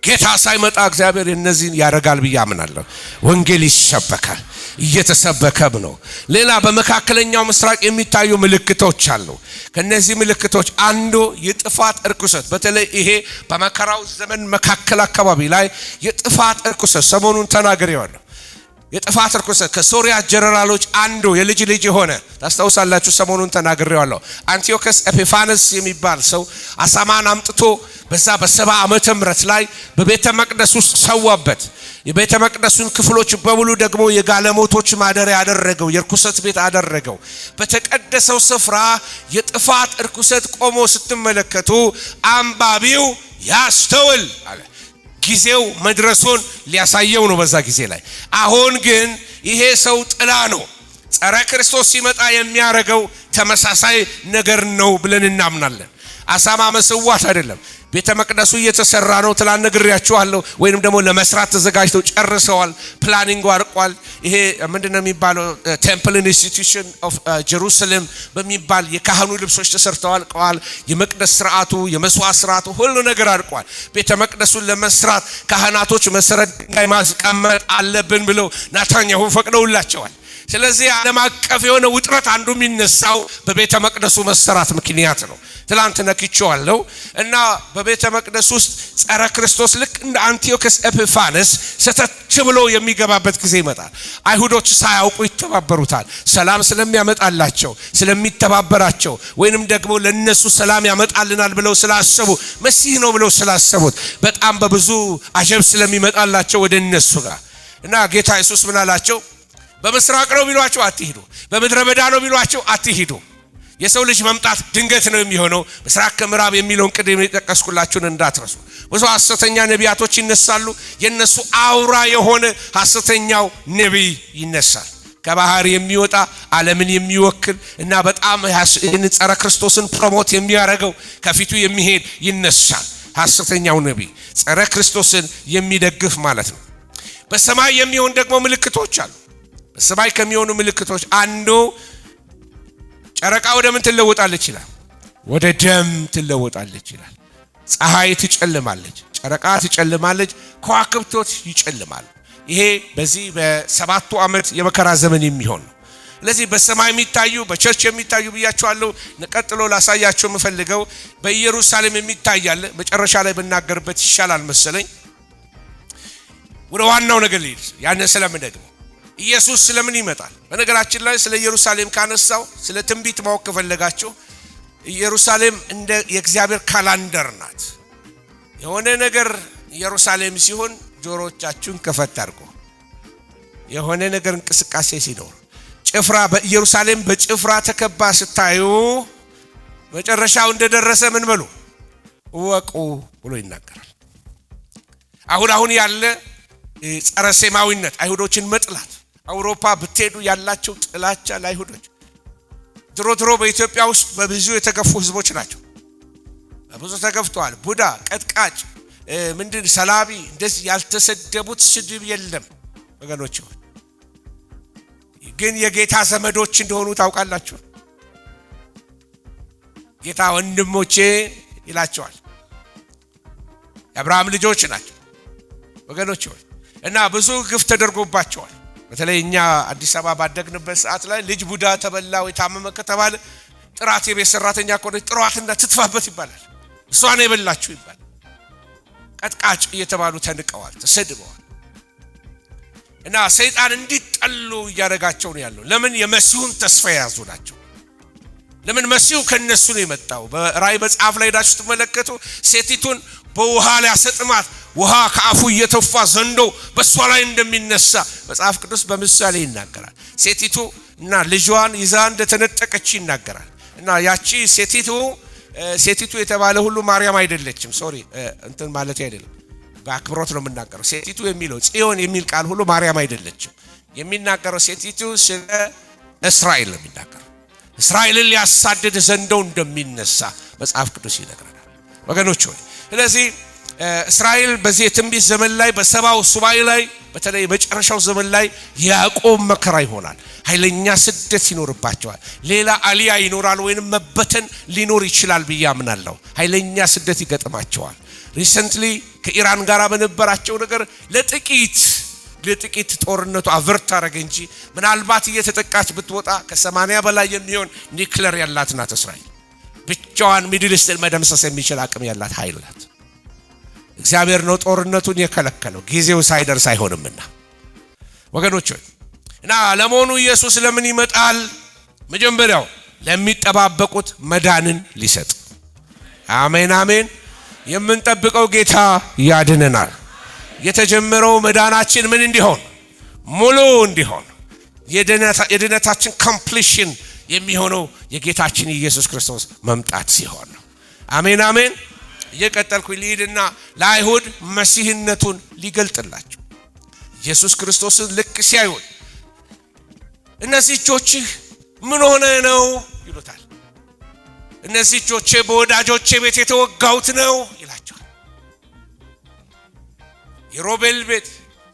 ጌታ ሳይመጣ እግዚአብሔር እነዚህን ያደርጋል ብዬ አምናለሁ። ወንጌል ይሰበካል፣ እየተሰበከም ነው። ሌላ በመካከለኛው ምስራቅ የሚታዩ ምልክቶች አሉ። ከነዚህ ምልክቶች አንዱ የጥፋት እርኩሰት፣ በተለይ ይሄ በመከራው ዘመን መካከል አካባቢ ላይ የጥፋት እርኩሰት ሰሞኑን ተናግሬዋለሁ። የጥፋት እርኩሰት ከሶሪያ ጀነራሎች አንዱ የልጅ የሆነ ታስታውሳላችሁ፣ ሰሞኑን ተናግሬዋለሁ። አንቲዮከስ ኤጲፋነስ የሚባል ሰው አሳማን አምጥቶ በዛ በ70 ዓመተ ምህረት ላይ በቤተ መቅደስ ውስጥ ሰዋበት። የቤተ መቅደሱን ክፍሎች በሙሉ ደግሞ የጋለሞቶች ማደሪያ ያደረገው፣ የርኩሰት ቤት አደረገው። በተቀደሰው ስፍራ የጥፋት እርኩሰት ቆሞ ስትመለከቱ አንባቢው ያስተውል አለ። ጊዜው መድረሱን ሊያሳየው ነው በዛ ጊዜ ላይ። አሁን ግን ይሄ ሰው ጥላ ነው። ጸረ ክርስቶስ ሲመጣ የሚያረገው ተመሳሳይ ነገር ነው ብለን እናምናለን። አሳማ መስዋዕት አይደለም። ቤተ መቅደሱ እየተሰራ ነው። ትላንት ነግሬያችኋለሁ። ወይንም ደግሞ ለመስራት ተዘጋጅተው ጨርሰዋል። ፕላኒንግ አርቋል። ይሄ ምንድነው የሚባለው ቴምፕል ኢንስቲትዩሽን ኦፍ ጀሩሳሌም በሚባል የካህኑ ልብሶች ተሰርተዋል አልቀዋል። የመቅደስ ስርዓቱ፣ የመስዋዕት ስርዓቱ ሁሉ ነገር አርቋል። ቤተ መቅደሱን ለመስራት ካህናቶች መሰረት ድንጋይ ማስቀመጥ አለብን ብለው ናታንያሁ ፈቅደውላቸዋል። ስለዚህ ዓለም አቀፍ የሆነ ውጥረት አንዱ የሚነሳው በቤተ መቅደሱ መሰራት ምክንያት ነው። ትላንት ነክቼዋለሁ እና በቤተ መቅደስ ውስጥ ጸረ ክርስቶስ ልክ እንደ አንቲዮከስ ኤጲፋነስ ሰተች ብሎ የሚገባበት ጊዜ ይመጣል። አይሁዶች ሳያውቁ ይተባበሩታል። ሰላም ስለሚያመጣላቸው ስለሚተባበራቸው፣ ወይንም ደግሞ ለነሱ ሰላም ያመጣልናል ብለው ስላሰቡ፣ መሲህ ነው ብለው ስላሰቡት በጣም በብዙ አጀብ ስለሚመጣላቸው ወደ እነሱ ጋር እና ጌታ ኢየሱስ ምን አላቸው? በምስራቅ ነው ቢሏቸው አትሂዱ፣ በምድረ በዳ ነው ቢሏቸው አትሂዱ። የሰው ልጅ መምጣት ድንገት ነው የሚሆነው። ምስራቅ ከምዕራብ የሚለውን ቅድም የጠቀስኩላችሁን እንዳትረሱ። ብዙ ሐሰተኛ ነቢያቶች ይነሳሉ። የነሱ አውራ የሆነ ሐሰተኛው ነቢይ ይነሳል። ከባህር የሚወጣ ዓለምን የሚወክል እና በጣም ጸረ ክርስቶስን ፕሮሞት የሚያደርገው ከፊቱ የሚሄድ ይነሳል። ሐሰተኛው ነቢይ ጸረ ክርስቶስን የሚደግፍ ማለት ነው። በሰማይ የሚሆን ደግሞ ምልክቶች አሉ። በሰማይ ከሚሆኑ ምልክቶች አንዱ ጨረቃ ወደ ምን ትለወጣለች ይላል? ወደ ደም ትለወጣለች ይላል። ፀሐይ ትጨልማለች፣ ጨረቃ ትጨልማለች፣ ከዋክብቶች ይጨልማሉ። ይሄ በዚህ በሰባቱ ዓመት የመከራ ዘመን የሚሆን ነው። ስለዚህ በሰማይ የሚታዩ በቸርች የሚታዩ ብያቸዋለሁ። ቀጥሎ ላሳያቸው የምፈልገው በኢየሩሳሌም የሚታያል። መጨረሻ ላይ ብናገርበት ይሻላል መሰለኝ። ወደ ዋናው ነገር ልሂድ። ያን ስለምን ደግሞ ኢየሱስ ስለምን ይመጣል? በነገራችን ላይ ስለ ኢየሩሳሌም ካነሳው ስለ ትንቢት ማወቅ ከፈለጋችሁ ኢየሩሳሌም እንደ የእግዚአብሔር ካላንደር ናት። የሆነ ነገር ኢየሩሳሌም ሲሆን ጆሮቻችሁን ከፈት አድርጉ። የሆነ ነገር እንቅስቃሴ ሲኖር ጭፍራ በኢየሩሳሌም በጭፍራ ተከባ ስታዩ መጨረሻው እንደደረሰ ምን በሉ ወቁ ብሎ ይናገራል። አሁን ያለ ጸረ ሴማዊነት፣ አይሁዶችን መጥላት፣ አውሮፓ ብትሄዱ ያላቸው ጥላቻ ለአይሁዶች ድሮ በኢትዮጵያ ውስጥ በብዙ የተገፉ ህዝቦች ናቸው። በብዙ ተገፍተዋል። ቡዳ፣ ቀጥቃጭ፣ ምንድን ሰላቢ፣ እንደዚህ ያልተሰደቡት ስድብ የለም ወገኖች። ግን የጌታ ዘመዶች እንደሆኑ ታውቃላችሁ። ጌታ ወንድሞቼ ይላቸዋል። የአብርሃም ልጆች ናቸው ወገኖች እና ብዙ ግፍ ተደርጎባቸዋል። በተለይ እኛ አዲስ አበባ ባደግንበት ሰዓት ላይ ልጅ ቡዳ ተበላ ወይ ታመመ ከተባለ ጥራት የቤት ሰራተኛ ኮረጅ ጥሯትና ትጥፋበት ይባላል። እሷ ነው የበላችሁ ይባላል። ቀጥቃጭ እየተባሉ ተንቀዋል፣ ተሰድበዋል። እና ሰይጣን እንዲጠሉ እያደረጋቸው ነው ያለው። ለምን? የመሲሁን ተስፋ የያዙ ናቸው። ለምን? መሲሁ ከነሱ ነው የመጣው። በራእይ መጽሐፍ ላይ ሄዳችሁ ትመለከቱ። ሴቲቱን በውሃ ላይ አሰጥማት ውሃ ከአፉ እየተፋ ዘንዶ በሷ ላይ እንደሚነሳ መጽሐፍ ቅዱስ በምሳሌ ይናገራል። ሴቲቱ እና ልጇን ይዛ እንደተነጠቀች ይናገራል። እና ያቺ ሴቲቱ የተባለ ሁሉ ማርያም አይደለችም። ሶሪ እንትን ማለት አይደለም፣ በአክብሮት ነው የምናገረው። ሴቲቱ የሚለው ጽዮን የሚል ቃል ሁሉ ማርያም አይደለችም። የሚናገረው ሴቲቱ ስለ እስራኤል ነው የሚናገረው። እስራኤልን ሊያሳድድ ዘንዶ እንደሚነሳ መጽሐፍ ቅዱስ ይነግረናል ወገኖች ሆይ። ስለዚህ እስራኤል በዚህ የትንቢት ዘመን ላይ በሰባው ሱባኤ ላይ በተለይ መጨረሻው ዘመን ላይ ያዕቆብ መከራ ይሆናል። ኃይለኛ ስደት ይኖርባቸዋል። ሌላ አሊያ ይኖራል ወይንም መበተን ሊኖር ይችላል ብዬ አምናለሁ። ኃይለኛ ስደት ይገጥማቸዋል። ሪሰንትሊ ከኢራን ጋር በነበራቸው ነገር ለጥቂት ጦርነቱ አቨርት አረገ እንጂ ምናልባት እየተጠቃች ብትወጣ ከ80 በላይ የሚሆን ኒውክሌር ያላት ናት እስራኤል። ብቻዋን ሚድል ኢስትን መደምሰስ የሚችል አቅም ያላት ኃይል ናት። እግዚአብሔር ነው ጦርነቱን የከለከለው ጊዜው ሳይደርስ አይሆንምና ወገኖች ሆይ። እና ለመሆኑ ኢየሱስ ለምን ይመጣል? መጀመሪያው ለሚጠባበቁት መዳንን ሊሰጥ። አሜን አሜን። የምንጠብቀው ጌታ ያድነናል። የተጀመረው መዳናችን ምን እንዲሆን? ሙሉ እንዲሆን። የድነታችን ኮምፕሊሽን የሚሆነው የጌታችን ኢየሱስ ክርስቶስ መምጣት ሲሆን ነው። አሜን አሜን። እየቀጠልኩኝ ልሂድና ለአይሁድ መሲህነቱን ሊገልጥላቸው ኢየሱስ ክርስቶስን ልክ ሲያዩት እነዚህ እጆችህ ምን ሆነ ነው ይሉታል። እነዚህ እጆቼ በወዳጆቼ ቤት የተወጋሁት ነው ይላቸዋል። የሮቤል ቤት፣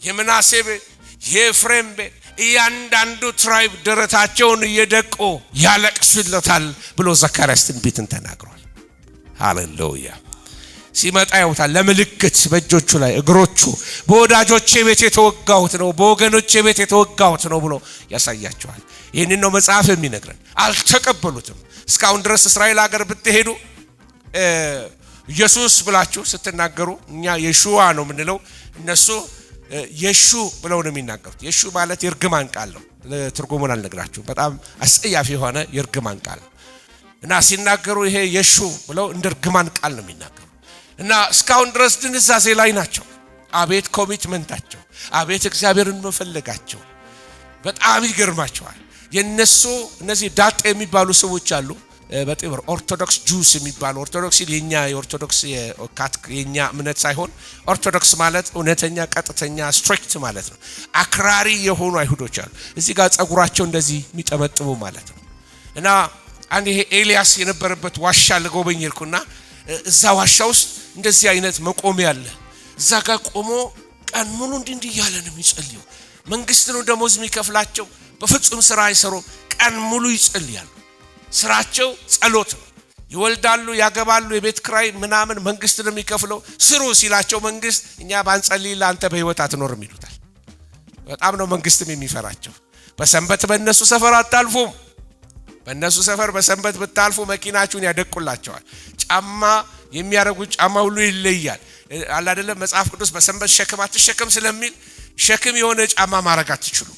የምናሴ ቤት፣ የኤፍሬም ቤት እያንዳንዱ ትራይብ ደረታቸውን እየደቁ ያለቅሱለታል ብሎ ዘካርያስ ትንቢትን ተናግሯል። ሃሌሉያ። ሲመጣ ያውታል ለምልክት በእጆቹ ላይ እግሮቹ በወዳጆቼ ቤት የተወጋሁት ነው፣ በወገኖቼ ቤት የተወጋሁት ነው ብሎ ያሳያቸዋል። ይህንን ነው መጽሐፍ የሚነግረን። አልተቀበሉትም። እስካሁን ድረስ እስራኤል ሀገር ብትሄዱ ኢየሱስ ብላችሁ ስትናገሩ እኛ የሹዋ ነው የምንለው፣ እነሱ የሹ ብለው ነው የሚናገሩት። የሹ ማለት የርግማን ቃል ነው። ትርጉሙን አልነግራችሁም። በጣም አስጸያፊ የሆነ የርግማን ቃል እና ሲናገሩ ይሄ የሹ ብለው እንደ ርግማን ቃል ነው የሚናገሩ እና እስካሁን ድረስ ድንዛዜ ላይ ናቸው። አቤት ኮሚትመንታቸው፣ አቤት እግዚአብሔርን መፈለጋቸው በጣም ይገርማቸዋል። የነሱ እነዚህ ዳጤ የሚባሉ ሰዎች አሉ። በጥብር ኦርቶዶክስ ጁስ የሚባሉ ኦርቶዶክስ የኛ የኦርቶዶክስ የኛ እምነት ሳይሆን ኦርቶዶክስ ማለት እውነተኛ ቀጥተኛ ስትሪክት ማለት ነው። አክራሪ የሆኑ አይሁዶች አሉ። እዚህ ጋር ጸጉራቸው እንደዚህ የሚጠመጥሙ ማለት ነው። እና አንድ ይሄ ኤልያስ የነበረበት ዋሻ ለጎበኝ ይልኩና እዛ ዋሻ ውስጥ እንደዚህ አይነት መቆሚያ አለ። እዛ ጋር ቆሞ ቀን ሙሉ እንዲህ ያለ ነው የሚጸልዩ። መንግስት ነው ደሞዝ የሚከፍላቸው። በፍጹም ስራ አይሰሩም። ቀን ሙሉ ይጸልያሉ። ስራቸው ጸሎት ነው። ይወልዳሉ፣ ያገባሉ፣ የቤት ክራይ ምናምን መንግስት ነው የሚከፍለው። ስሩ ሲላቸው መንግስት እኛ ባንጸልይ ለአንተ በህይወት አትኖርም ይሉታል። በጣም ነው መንግስትም የሚፈራቸው። በሰንበት በእነሱ ሰፈር አታልፉም። በእነሱ ሰፈር በሰንበት ብታልፉ መኪናችሁን ያደቁላቸዋል። ጫማ የሚያረጉት ጫማ ሁሉ ይለያል። አለ አይደለም መጽሐፍ ቅዱስ በሰንበት ሸክም አትሸከም ስለሚል ሸክም የሆነ ጫማ ማረግ አትችሉ።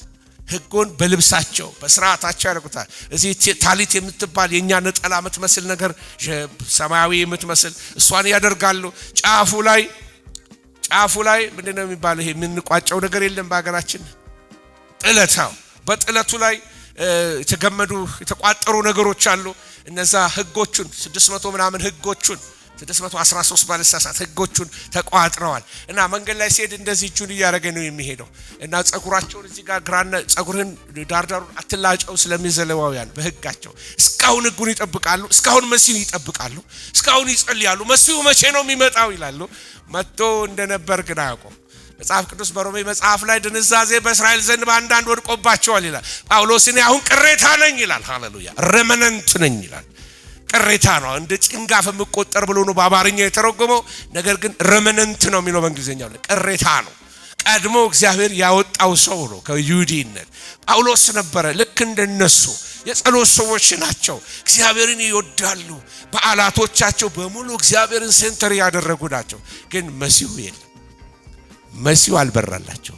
ህጎን በልብሳቸው በስርዓታቸው ያደርጉታል። እዚህ ታሊት የምትባል የኛ ነጠላ የምትመስል ነገር ሰማያዊ የምትመስል እሷን ያደርጋሉ። ጫፉ ላይ ምንድነው የሚባለው? ይሄ የምንቋጨው ነገር የለም በአገራችን ጥለታው። በጥለቱ ላይ የተገመዱ የተቋጠሩ ነገሮች አሉ። እነዛ ህጎቹን 600 ምናምን ህጎቹን 613 ባለሳሳት ህጎቹን ተቋጥረዋል። እና መንገድ ላይ ሲሄድ እንደዚህ እጁን እያደረገ ነው የሚሄደው። እና ጸጉራቸውን እዚህ ጋር ግራና ጸጉርህን ዳርዳሩን አትላጨው ስለሚዘለዋውያን በህጋቸው እስካሁን ህጉን ይጠብቃሉ። እስካሁን መሲሁ ይጠብቃሉ። እስካሁን ይጸልያሉ። መሲሁ መቼ ነው የሚመጣው ይላሉ። መጥቶ እንደነበር ግን አያውቁም። መጽሐፍ ቅዱስ በሮሜ መጽሐፍ ላይ ድንዛዜ በእስራኤል ዘንድ በአንዳንድ ወድቆባቸዋል ይላል። ጳውሎስ እኔ አሁን ቅሬታ ነኝ ይላል። ሃሌሉያ። ረመነንት ነኝ ይላል። ቅሬታ ነው፣ እንደ ጭንጋፍ የምቆጠር ብሎ ነው በአማርኛ የተረጎመው። ነገር ግን ረመነንት ነው የሚለው በእንግሊዝኛው ላይ ቅሬታ ነው። ቀድሞ እግዚአብሔር ያወጣው ሰው ነው ከይሁዲነት። ጳውሎስ ነበረ ልክ እንደነሱ የጸሎት ሰዎች ናቸው። እግዚአብሔርን ይወዳሉ። በዓላቶቻቸው በሙሉ እግዚአብሔርን ሴንተር ያደረጉ ናቸው። ግን መሲሁ የለም። መሲሁ አልበራላቸው።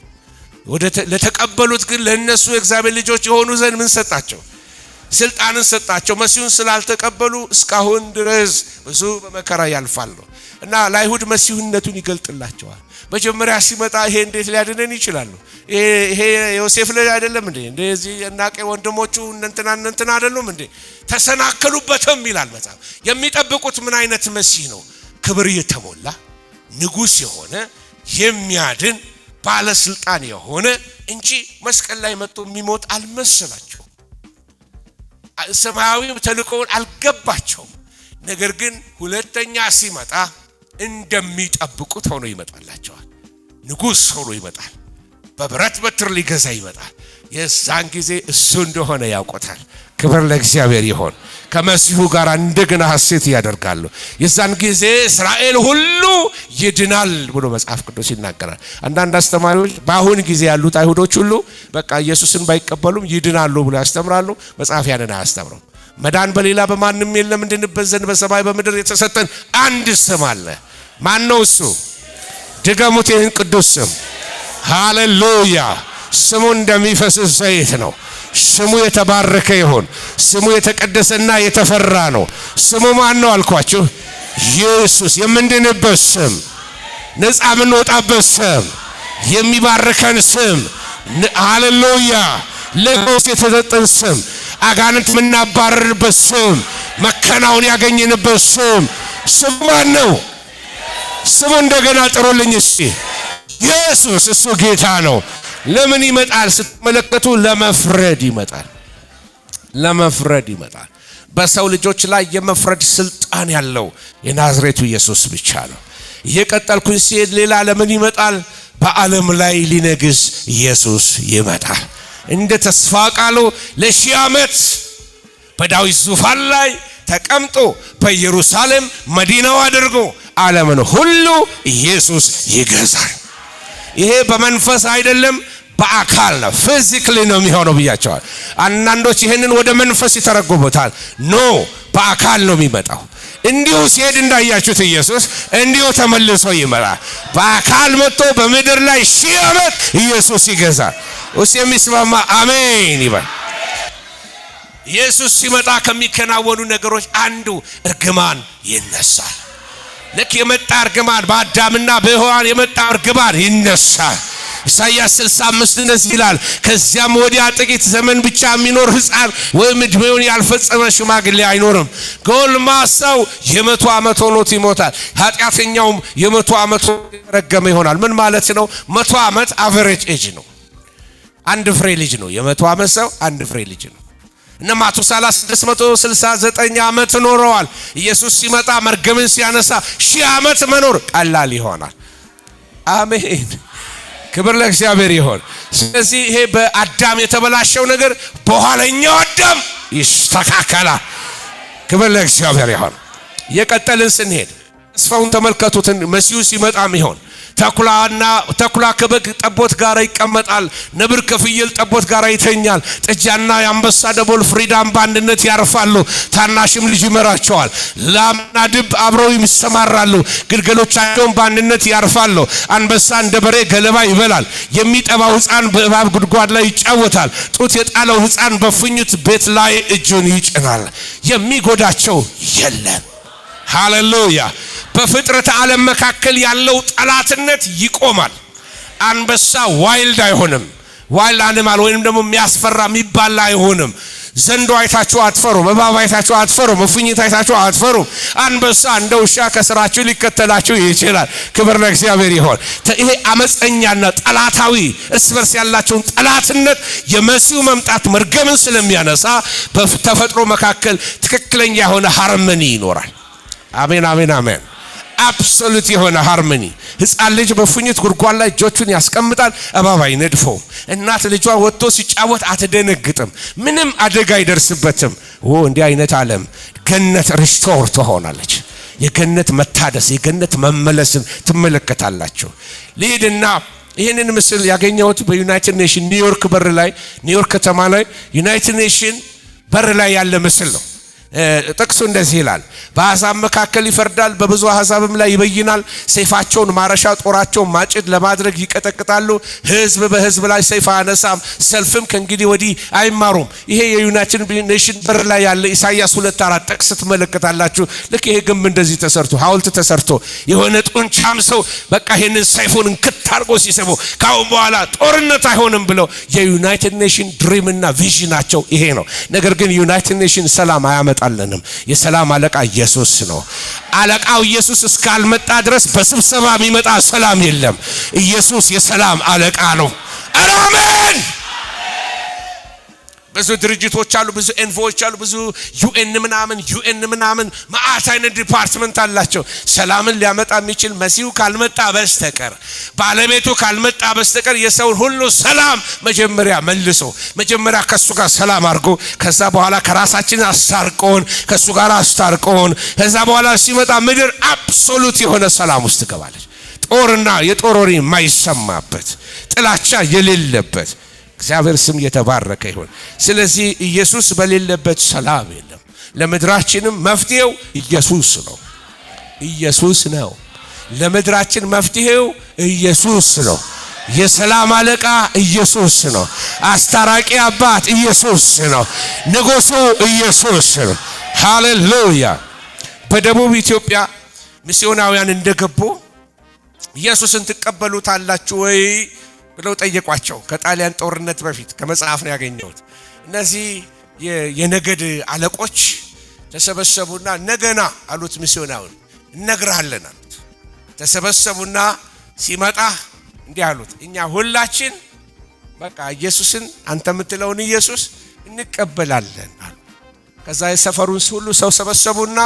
ለተቀበሉት ግን ለነሱ የእግዚአብሔር ልጆች የሆኑ ዘንድ ምን ሰጣቸው? ስልጣንን ሰጣቸው። መሲሁን ስላልተቀበሉ እስካሁን ድረስ ብዙ በመከራ ያልፋሉ። እና ለአይሁድ መሲሁነቱን ይገልጥላቸዋል። መጀመሪያ ሲመጣ ይሄ እንዴት ሊያድነን ይችላል? ይሄ ዮሴፍ ልጅ አይደለም እንዴ? እንደዚህ እናቀ ወንድሞቹ እንትና አይደሉም እንዴ? ተሰናከሉበትም ይላል መጽሐፍ። የሚጠብቁት ምን አይነት መሲህ ነው? ክብር የተሞላ ንጉስ የሆነ የሚያድን ባለስልጣን የሆነ እንጂ መስቀል ላይ መጥቶ የሚሞት አልመሰላቸው። ሰማያዊ ተልእኮውን አልገባቸው። ነገር ግን ሁለተኛ ሲመጣ እንደሚጠብቁት ሆኖ ይመጣላቸዋል። ንጉስ ሆኖ ይመጣል። በብረት በትር ሊገዛ ይመጣል። የዛን ጊዜ እሱ እንደሆነ ያውቁታል። ክብር ለእግዚአብሔር ይሁን። ከመሲሁ ጋር እንደገና ሐሴት ያደርጋሉ። የዛን ጊዜ እስራኤል ሁሉ ይድናል ብሎ መጽሐፍ ቅዱስ ይናገራል። አንዳንድ አስተማሪዎች በአሁን ጊዜ ያሉት አይሁዶች ሁሉ በቃ ኢየሱስን ባይቀበሉም ይድናሉ ብሎ ያስተምራሉ። መጽሐፍ ያንን አያስተምረው። መዳን በሌላ በማንም የለም እንድንበት ዘንድ በሰማይ በምድር የተሰጠን አንድ ስም አለ። ማን ነው እሱ? ድገሙት ይህን ቅዱስ ስም። ሃሌሉያ! ስሙ እንደሚፈስስ ዘይት ነው። ስሙ የተባረከ ይሁን። ስሙ የተቀደሰና የተፈራ ነው። ስሙ ማን ነው አልኳችሁ? ኢየሱስ። የምንድንበት ስም፣ ነፃ የምንወጣበት ስም፣ የሚባርከን ስም። ሃሌሉያ! ለፈውስ የተሰጠን ስም፣ አጋንንት የምናባረርበት ስም፣ መከናወን ያገኘንበት ስም። ስሙ ማን ነው? ስሙ እንደገና ጥሩልኝ እስቲ። ኢየሱስ። እሱ ጌታ ነው። ለምን ይመጣል ስትመለከቱ? ለመፍረድ ይመጣል። ለመፍረድ ይመጣል። በሰው ልጆች ላይ የመፍረድ ስልጣን ያለው የናዝሬቱ ኢየሱስ ብቻ ነው። እየቀጠልኩኝ ሲሄድ ሌላ ለምን ይመጣል? በዓለም ላይ ሊነግስ ኢየሱስ ይመጣል። እንደ ተስፋ ቃሉ ለ1000 ዓመት በዳዊት ዙፋን ላይ ተቀምጦ በኢየሩሳሌም መዲናው አድርጎ ዓለምን ሁሉ ኢየሱስ ይገዛል። ይሄ በመንፈስ አይደለም በአካል ነው። ፊዚካሊ ነው የሚሆነው ብያቸዋል። አንዳንዶች ይሄንን ወደ መንፈስ ይተረጉሙታል። ኖ በአካል ነው የሚመጣው። እንዲሁ ሲሄድ እንዳያችሁት ኢየሱስ እንዲሁ ተመልሶ ይመጣል። በአካል መጥቶ በምድር ላይ 1000 ዓመት ኢየሱስ ይገዛል። ውስጥ የሚስማማ አሜን ይበል። ኢየሱስ ሲመጣ ከሚከናወኑ ነገሮች አንዱ እርግማን ይነሳል። ልክ የመጣ እርግማን በአዳምና በሔዋን የመጣ እርግማን ይነሳል። ኢሳይያስ 65 እንደዚህ ይላል፣ ከዚያም ወዲያ ጥቂት ዘመን ብቻ የሚኖር ሕፃን ወይም ዕድሜውን ያልፈጸመ ሽማግሌ አይኖርም። ጎልማሳው 100 ዓመት ሆኖት ይሞታል፣ ኃጢአተኛውም 100 ዓመት ረገመ ይሆናል። ምን ማለት ነው? 100 ዓመት አቨሬጅ ኤጅ ነው። አንድ ፍሬ ልጅ ነው። የ100 ዓመት ሰው አንድ ፍሬ ልጅ ነው። እነ ማቱሳላ 669 ዓመት ኖረዋል። ኢየሱስ ሲመጣ መርገምን ሲያነሳ 1000 ዓመት መኖር ቀላል ይሆናል። አሜን። ክብር ለእግዚአብሔር ይሁን። ስለዚህ ይሄ በአዳም የተበላሸው ነገር በኋለኛው አዳም ይስተካከላል። ክብር ለእግዚአብሔር ይሁን። የቀጠልን ስንሄድ ተስፋውን ተመልከቱትን። መሲሁ ሲመጣም ይሆን ተኩላ ከበግ ጠቦት ጋር ይቀመጣል። ነብር ከፍየል ጠቦት ጋር ይተኛል። ጥጃና የአንበሳ ደቦል ፍሪዳም በአንድነት ያርፋሉ። ታናሽም ልጅ ይመራቸዋል። ላምና ድብ አብረው ይሰማራሉ። ግልገሎቻቸውን በአንድነት ያርፋሉ። አንበሳ እንደ በሬ ገለባ ይበላል። የሚጠባው ሕፃን በእባብ ጉድጓድ ላይ ይጫወታል። ጡት የጣለው ሕፃን በፉኝት ቤት ላይ እጁን ይጭናል። የሚጎዳቸው የለም። ሃሌሉያ። በፍጥረት ዓለም መካከል ያለው ጠላትነት ይቆማል። አንበሳ ዋይልድ አይሆንም። ዋይልድ አኒማል ወይንም ደግሞ የሚያስፈራ የሚባል አይሆንም። ዘንዶ አይታችሁ አትፈሩም። እባብ አይታችሁ አትፈሩም። እፉኝት አይታችሁ አትፈሩም። አንበሳ እንደ ውሻ ከስራችሁ ሊከተላችሁ ይችላል። ክብር ለእግዚአብሔር ይሁን። ይሄ አመፀኛና ጠላታዊ እርስ በርስ ያላቸውን ጠላትነት የመሲሁ መምጣት መርገምን ስለሚያነሳ በተፈጥሮ መካከል ትክክለኛ የሆነ ሃርመኒ ይኖራል። አሜን አሜን አሜን። አብሶሉት የሆነ ሃርመኒ። ሕፃን ልጅ በፉኝት ጉድጓድ ላይ እጆቹን ያስቀምጣል። እባብ አይነድፈውም። እናት ልጇ ወጥቶ ሲጫወት አትደነግጥም። ምንም አደጋ አይደርስበትም። እንዲህ አይነት ዓለም ገነት ሪስቶር ትሆናለች። የገነት መታደስ፣ የገነት መመለስን ትመለከታላችሁ። ልሂድና ይህንን ምስል ያገኘሁት በዩናይትድ ኔሽን ኒውዮርክ በር ላይ፣ ኒውዮርክ ከተማ ላይ ዩናይትድ ኔሽን በር ላይ ያለ ምስል ነው። ጥቅሱ እንደዚህ ይላል፣ በአሕዛብ መካከል ይፈርዳል፣ በብዙ አሕዛብም ላይ ይበይናል። ሰይፋቸውን ማረሻ ጦራቸውን ማጭድ ለማድረግ ይቀጠቅጣሉ። ሕዝብ በሕዝብ ላይ ሰይፍ አያነሳም፣ ሰልፍም ከእንግዲህ ወዲህ አይማሩም። ይሄ የዩናይትድ ኔሽን በር ላይ ያለ ኢሳይያስ 2:4 ጥቅስ ትመለከታላችሁ። ልክ ይሄ ግንብ እንደዚህ ተሰርቶ ሐውልት ተሰርቶ የሆነ ጡንቻም ሰው በቃ ይሄንን ሰይፉን እንክት አድርጎ ሲስበው ካሁን በኋላ ጦርነት አይሆንም ብለው የዩናይትድ ኔሽን ድሪምና ቪዥናቸው ይሄ ነው። ነገር ግን ዩናይትድ ኔሽን ሰላም አያመጣልንም። የሰላም አለቃ ኢየሱስ ነው። አለቃው ኢየሱስ እስካልመጣ ድረስ በስብሰባ የሚመጣ ሰላም የለም። ኢየሱስ የሰላም አለቃ ነው። አሜን። ብዙ ድርጅቶች አሉ፣ ብዙ ኤንቮዎች አሉ፣ ብዙ ዩኤን ምናምን ማአት አይነት ዲፓርትመንት አላቸው። ሰላምን ሊያመጣ የሚችል መሲሁ ካልመጣ በስተቀር ባለቤቱ ካልመጣ በስተቀር የሰውን ሁሉ ሰላም መጀመሪያ መልሶ መጀመሪያ ከሱ ጋር ሰላም አድርጎ ከዛ በኋላ ከራሳችን አስታርቆን ከሱ ጋር አስታርቆን ከዛ በኋላ ሲመጣ ምድር አብሶሉት የሆነ ሰላም ውስጥ ትገባለች። ጦርና የጦር ወሬ የማይሰማበት ጥላቻ የሌለበት እግዚአብሔር ስም የተባረከ ይሁን። ስለዚህ ኢየሱስ በሌለበት ሰላም የለም። ለምድራችንም መፍትሄው ኢየሱስ ነው። ኢየሱስ ነው። ለምድራችን መፍትሄው ኢየሱስ ነው። የሰላም አለቃ ኢየሱስ ነው። አስታራቂ አባት ኢየሱስ ነው። ንጉሱ ኢየሱስ ነው። ሃሌሉያ። በደቡብ ኢትዮጵያ ሚስዮናውያን እንደገቡ ኢየሱስን ትቀበሉታላችሁ ወይ ብለው ጠየቋቸው። ከጣሊያን ጦርነት በፊት ከመጽሐፍ ነው ያገኘሁት። እነዚህ የነገድ አለቆች ተሰበሰቡና ነገና አሉት ሚስዮናውን እነግርሃለን አሉት። ተሰበሰቡና ሲመጣ እንዲህ አሉት፣ እኛ ሁላችን በቃ ኢየሱስን አንተ የምትለውን ኢየሱስ እንቀበላለን አሉ። ከዛ የሰፈሩን ሁሉ ሰው ሰበሰቡና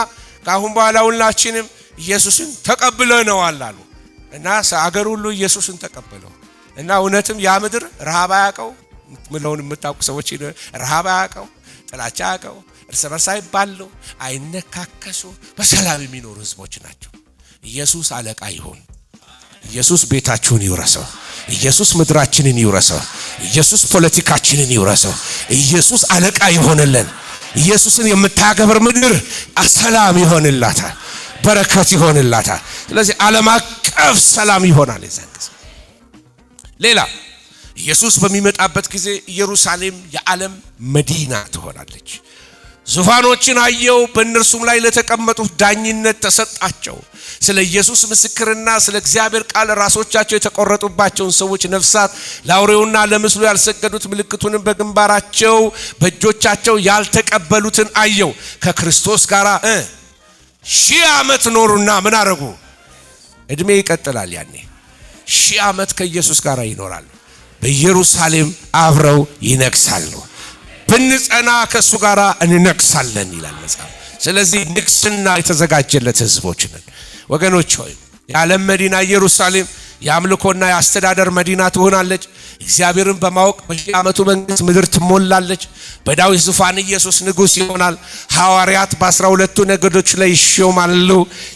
ካሁን በኋላ ሁላችንም ኢየሱስን ተቀብለነዋል አሉ። እና አገር ሁሉ ኢየሱስን ተቀበለው እና እውነትም ያ ምድር ረሃብ አያውቀው። ምለውን የምታውቁ ሰዎች ረሃብ አያውቀው፣ ጥላቻ አያውቀው፣ እርስ በርስ አይባሉ፣ አይነካከሱ፣ በሰላም የሚኖሩ ህዝቦች ናቸው። ኢየሱስ አለቃ ይሁን። ኢየሱስ ቤታችሁን ይውረሰው። ኢየሱስ ምድራችንን ይውረሰው። ኢየሱስ ፖለቲካችንን ይውረሰው። ኢየሱስ አለቃ ይሆንልን። ኢየሱስን የምታከብር ምድር ሰላም ይሆንላታል፣ በረከት ይሆንላታል። ስለዚህ ዓለም አቀፍ ሰላም ይሆናል የዛን ጊዜ። ሌላ ኢየሱስ በሚመጣበት ጊዜ ኢየሩሳሌም የዓለም መዲና ትሆናለች። ዙፋኖችን አየው፣ በእነርሱም ላይ ለተቀመጡት ዳኝነት ተሰጣቸው። ስለ ኢየሱስ ምስክርና ስለ እግዚአብሔር ቃል ራሶቻቸው የተቆረጡባቸውን ሰዎች ነፍሳት ለአውሬውና ለምስሉ ያልሰገዱት ምልክቱንም በግንባራቸው በእጆቻቸው ያልተቀበሉትን አየው። ከክርስቶስ ጋር 1000 ዓመት ኖሩና ምን አረጉ? እድሜ ይቀጥላል። ያኔ 1000 ዓመት ከኢየሱስ ጋር ይኖራሉ። በኢየሩሳሌም አብረው ይነግሳሉ። ብንጸና ከሱ ጋር እንነግሳለን ይላል መጽሐፍ። ስለዚህ ንግስና የተዘጋጀለት ህዝቦች ነን ወገኖች ሆይ። የዓለም መዲና ኢየሩሳሌም የአምልኮና የአስተዳደር መዲና ትሆናለች። እግዚአብሔርን በማወቅ በሺህ ዓመቱ መንግስት ምድር ትሞላለች። በዳዊት ዙፋን ኢየሱስ ንጉስ ይሆናል። ሐዋርያት በ12ቱ ነገዶች ላይ ይሾማሉ።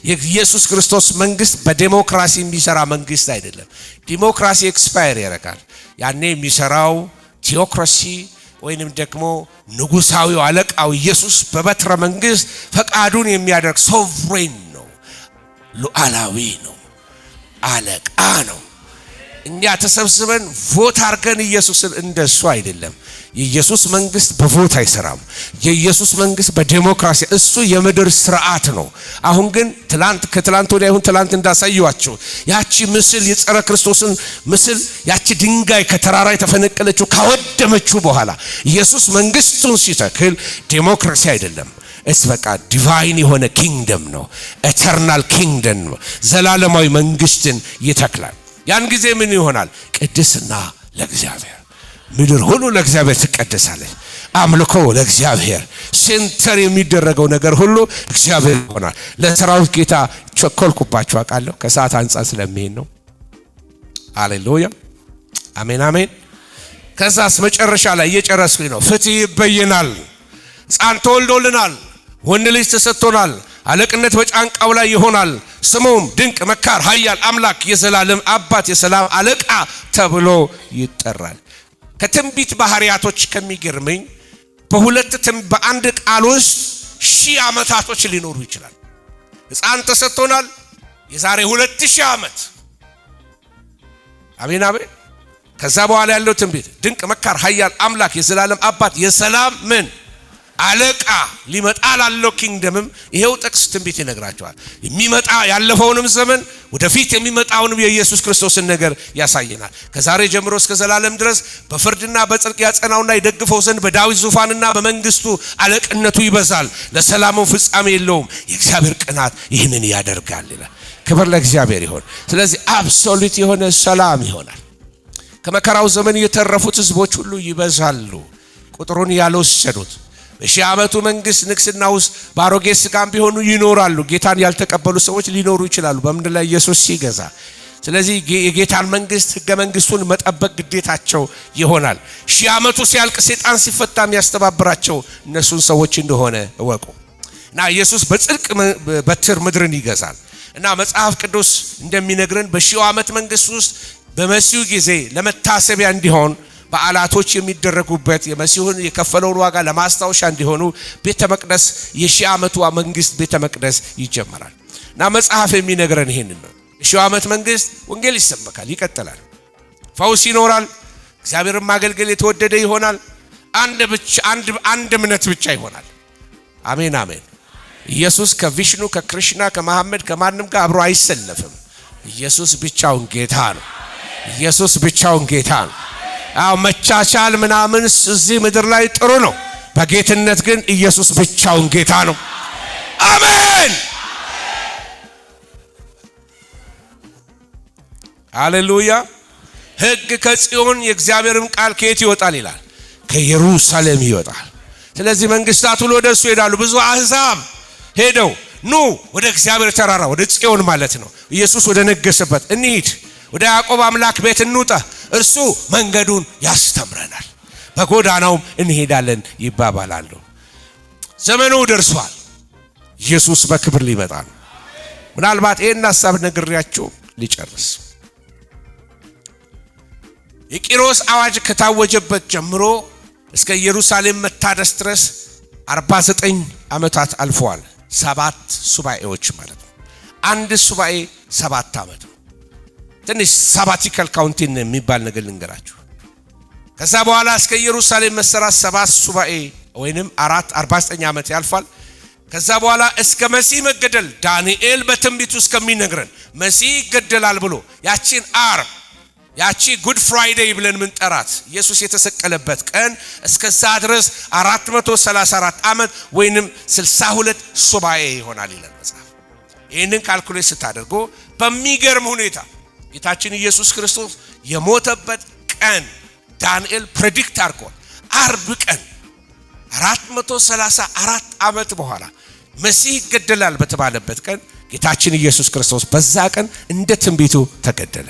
የኢየሱስ ክርስቶስ መንግስት በዲሞክራሲ የሚሰራ መንግስት አይደለም። ዲሞክራሲ ኤክስፓየር ያደርጋል። ያኔ የሚሰራው ቲዮክራሲ ወይንም ደግሞ ንጉሳዊው አለቃው ኢየሱስ በበትረ መንግስት ፈቃዱን የሚያደርግ ሶቨሬን ነው፣ ሉዓላዊ ነው፣ አለቃ ነው። እኛ ተሰብስበን ቮት አድርገን ኢየሱስን እንደሱ አይደለም። የኢየሱስ መንግስት በቮት አይሰራም። የኢየሱስ መንግስት በዲሞክራሲ እሱ የምድር ስርዓት ነው። አሁን ግን ከትላንት ወዲያ ይሁን ትላንት እንዳሳየዋችሁ ያቺ ምስል የጸረ ክርስቶስን ምስል ያቺ ድንጋይ ከተራራ የተፈነቀለችው ካወደመችው በኋላ ኢየሱስ መንግስቱን ሲተክል ዲሞክራሲ አይደለም። በቃ ዲቫይን የሆነ ኪንግደም ነው። ኤተርናል ኪንግደም ነው። ዘላለማዊ መንግስትን ይተክላል። ያን ጊዜ ምን ይሆናል? ቅድስና ለእግዚአብሔር፣ ምድር ሁሉ ለእግዚአብሔር ትቀደሳለች። አምልኮ ለእግዚአብሔር፣ ሴንተር የሚደረገው ነገር ሁሉ እግዚአብሔር ይሆናል። ለሰራዊት ጌታ ቸኮልኩባችሁ አውቃለሁ፣ ከሰዓት አንጻር ስለሚሄድ ነው። ሃሌሉያ አሜን አሜን። ከዛስ መጨረሻ ላይ እየጨረስኩኝ ነው። ፍትህ ይበየናል። ሕፃን ተወልዶልናል፣ ወንድ ልጅ ተሰጥቶናል፣ አለቅነት በጫንቃው ላይ ይሆናል። ስሙም ድንቅ መካር፣ ኃያል አምላክ፣ የዘላለም አባት፣ የሰላም አለቃ ተብሎ ይጠራል። ከትንቢት ባህሪያቶች ከሚገርመኝ በአንድ ቃል ውስጥ ሺህ ዓመታቶች ሊኖሩ ይችላል። ሕፃን ተሰጥቶናል የዛሬ 2000 ዓመት። አሜን አሜን። ከዛ በኋላ ያለው ትንቢት ድንቅ መካር ኃያል አምላክ የዘላለም አባት የሰላም ምን አለቃ ሊመጣ ላለው ኪንግደምም ይሄው ጥቅስ ትንቢት ይነግራቸዋል። የሚመጣ ያለፈውንም ዘመን ወደፊት የሚመጣውንም የኢየሱስ ክርስቶስን ነገር ያሳየናል። ከዛሬ ጀምሮ እስከ ዘላለም ድረስ በፍርድና በጽድቅ ያጸናውና ይደግፈው ዘንድ በዳዊት ዙፋንና በመንግስቱ አለቅነቱ ይበዛል፣ ለሰላሙ ፍጻሜ የለውም። የእግዚአብሔር ቅናት ይህንን ያደርጋል ይላል። ክብር ለእግዚአብሔር ይሁን። ስለዚህ አብሶሉት የሆነ ሰላም ይሆናል። ከመከራው ዘመን የተረፉት ህዝቦች ሁሉ ይበዛሉ፣ ቁጥሩን ያልወሰዱት በሺህ ዓመቱ መንግስት ንግስና ውስጥ ባሮጌ ስጋም ቢሆኑ ይኖራሉ። ጌታን ያልተቀበሉ ሰዎች ሊኖሩ ይችላሉ በምድር ላይ ኢየሱስ ሲገዛ። ስለዚህ የጌታን መንግስት ህገ መንግስቱን መጠበቅ ግዴታቸው ይሆናል። ሺህ ዓመቱ ሲያልቅ ሰይጣን ሲፈታ የሚያስተባብራቸው እነሱን ሰዎች እንደሆነ እወቁ። እና ኢየሱስ በጽድቅ በትር ምድርን ይገዛል። እና መጽሐፍ ቅዱስ እንደሚነግረን በሺው ዓመት መንግስት ውስጥ በመሲሁ ጊዜ ለመታሰቢያ እንዲሆን በዓላቶች የሚደረጉበት የመሲሁን የከፈለውን ዋጋ ለማስታወሻ እንዲሆኑ ቤተ መቅደስ የሺህ ዓመቱ መንግስት ቤተ መቅደስ ይጀመራል። እና መጽሐፍ የሚነግረን ይሄንን ነው። የሺው ዓመት መንግስት ወንጌል ይሰበካል፣ ይቀጥላል፣ ፈውስ ይኖራል፣ እግዚአብሔርን ማገልገል የተወደደ ይሆናል። አንድ እምነት ብቻ ይሆናል። አሜን አሜን። ኢየሱስ ከቪሽኑ ከክርሽና ከመሐመድ ከማንም ጋር አብሮ አይሰለፍም። ኢየሱስ ብቻውን ጌታ ነው። ኢየሱስ ብቻውን ጌታ ነው። አው መቻቻል ምናምን እዚህ ምድር ላይ ጥሩ ነው። በጌትነት ግን ኢየሱስ ብቻውን ጌታ ነው። አሜን ሃሌሉያ። ሕግ ከጽዮን የእግዚአብሔርም ቃል ከየት ይወጣል ይላል? ከኢየሩሳሌም ይወጣል። ስለዚህ መንግስታት ሁሉ ወደ እሱ ይሄዳሉ። ብዙ አሕዛብ ሄደው ኑ ወደ እግዚአብሔር ተራራ ወደ ጽዮን ማለት ነው፣ ኢየሱስ ወደ ነገሰበት እንሂድ፣ ወደ ያዕቆብ አምላክ ቤት እንውጣ፣ እርሱ መንገዱን ያስተምረናል፣ በጎዳናውም እንሄዳለን ይባባላሉ። ዘመኑ ደርሷል። ኢየሱስ በክብር ሊመጣ ነው። ምናልባት ይሄን ሐሳብ ነግሬያችሁ ሊጨርስ የቂሮስ አዋጅ ከታወጀበት ጀምሮ እስከ ኢየሩሳሌም መታደስ ድረስ 49 ዓመታት አልፈዋል። 7 ሱባኤዎች ማለት ነው። አንድ ሱባኤ 7 ዓመት ነው። ትንሽ ሳባቲካል ካውንቲንግ የሚባል ነገር ልንገራችሁ። ከዛ በኋላ እስከ ኢየሩሳሌም መሰራት 7 ሱባኤ ወይንም 49 ዓመት ያልፋል። ከዛ በኋላ እስከ መሲህ መገደል ዳንኤል በትንቢቱ እስከሚነግረን መሲህ ይገደላል ብሎ ያቺን ዓርብ ያቺ ጉድ ፍራይዴይ ብለን ምንጠራት ኢየሱስ የተሰቀለበት ቀን እስከዛ ድረስ 434 ዓመት ወይንም 62 ሱባኤ ይሆናል ይላል መጽሐፍ። ይህንን ካልኩሌት ስታደርጉ በሚገርም ሁኔታ ጌታችን ኢየሱስ ክርስቶስ የሞተበት ቀን ዳንኤል ፕሬዲክት አድርጓል። ዓርብ ቀን 434 ዓመት በኋላ መሲህ ይገደላል በተባለበት ቀን ጌታችን ኢየሱስ ክርስቶስ በዛ ቀን እንደ ትንቢቱ ተገደለ።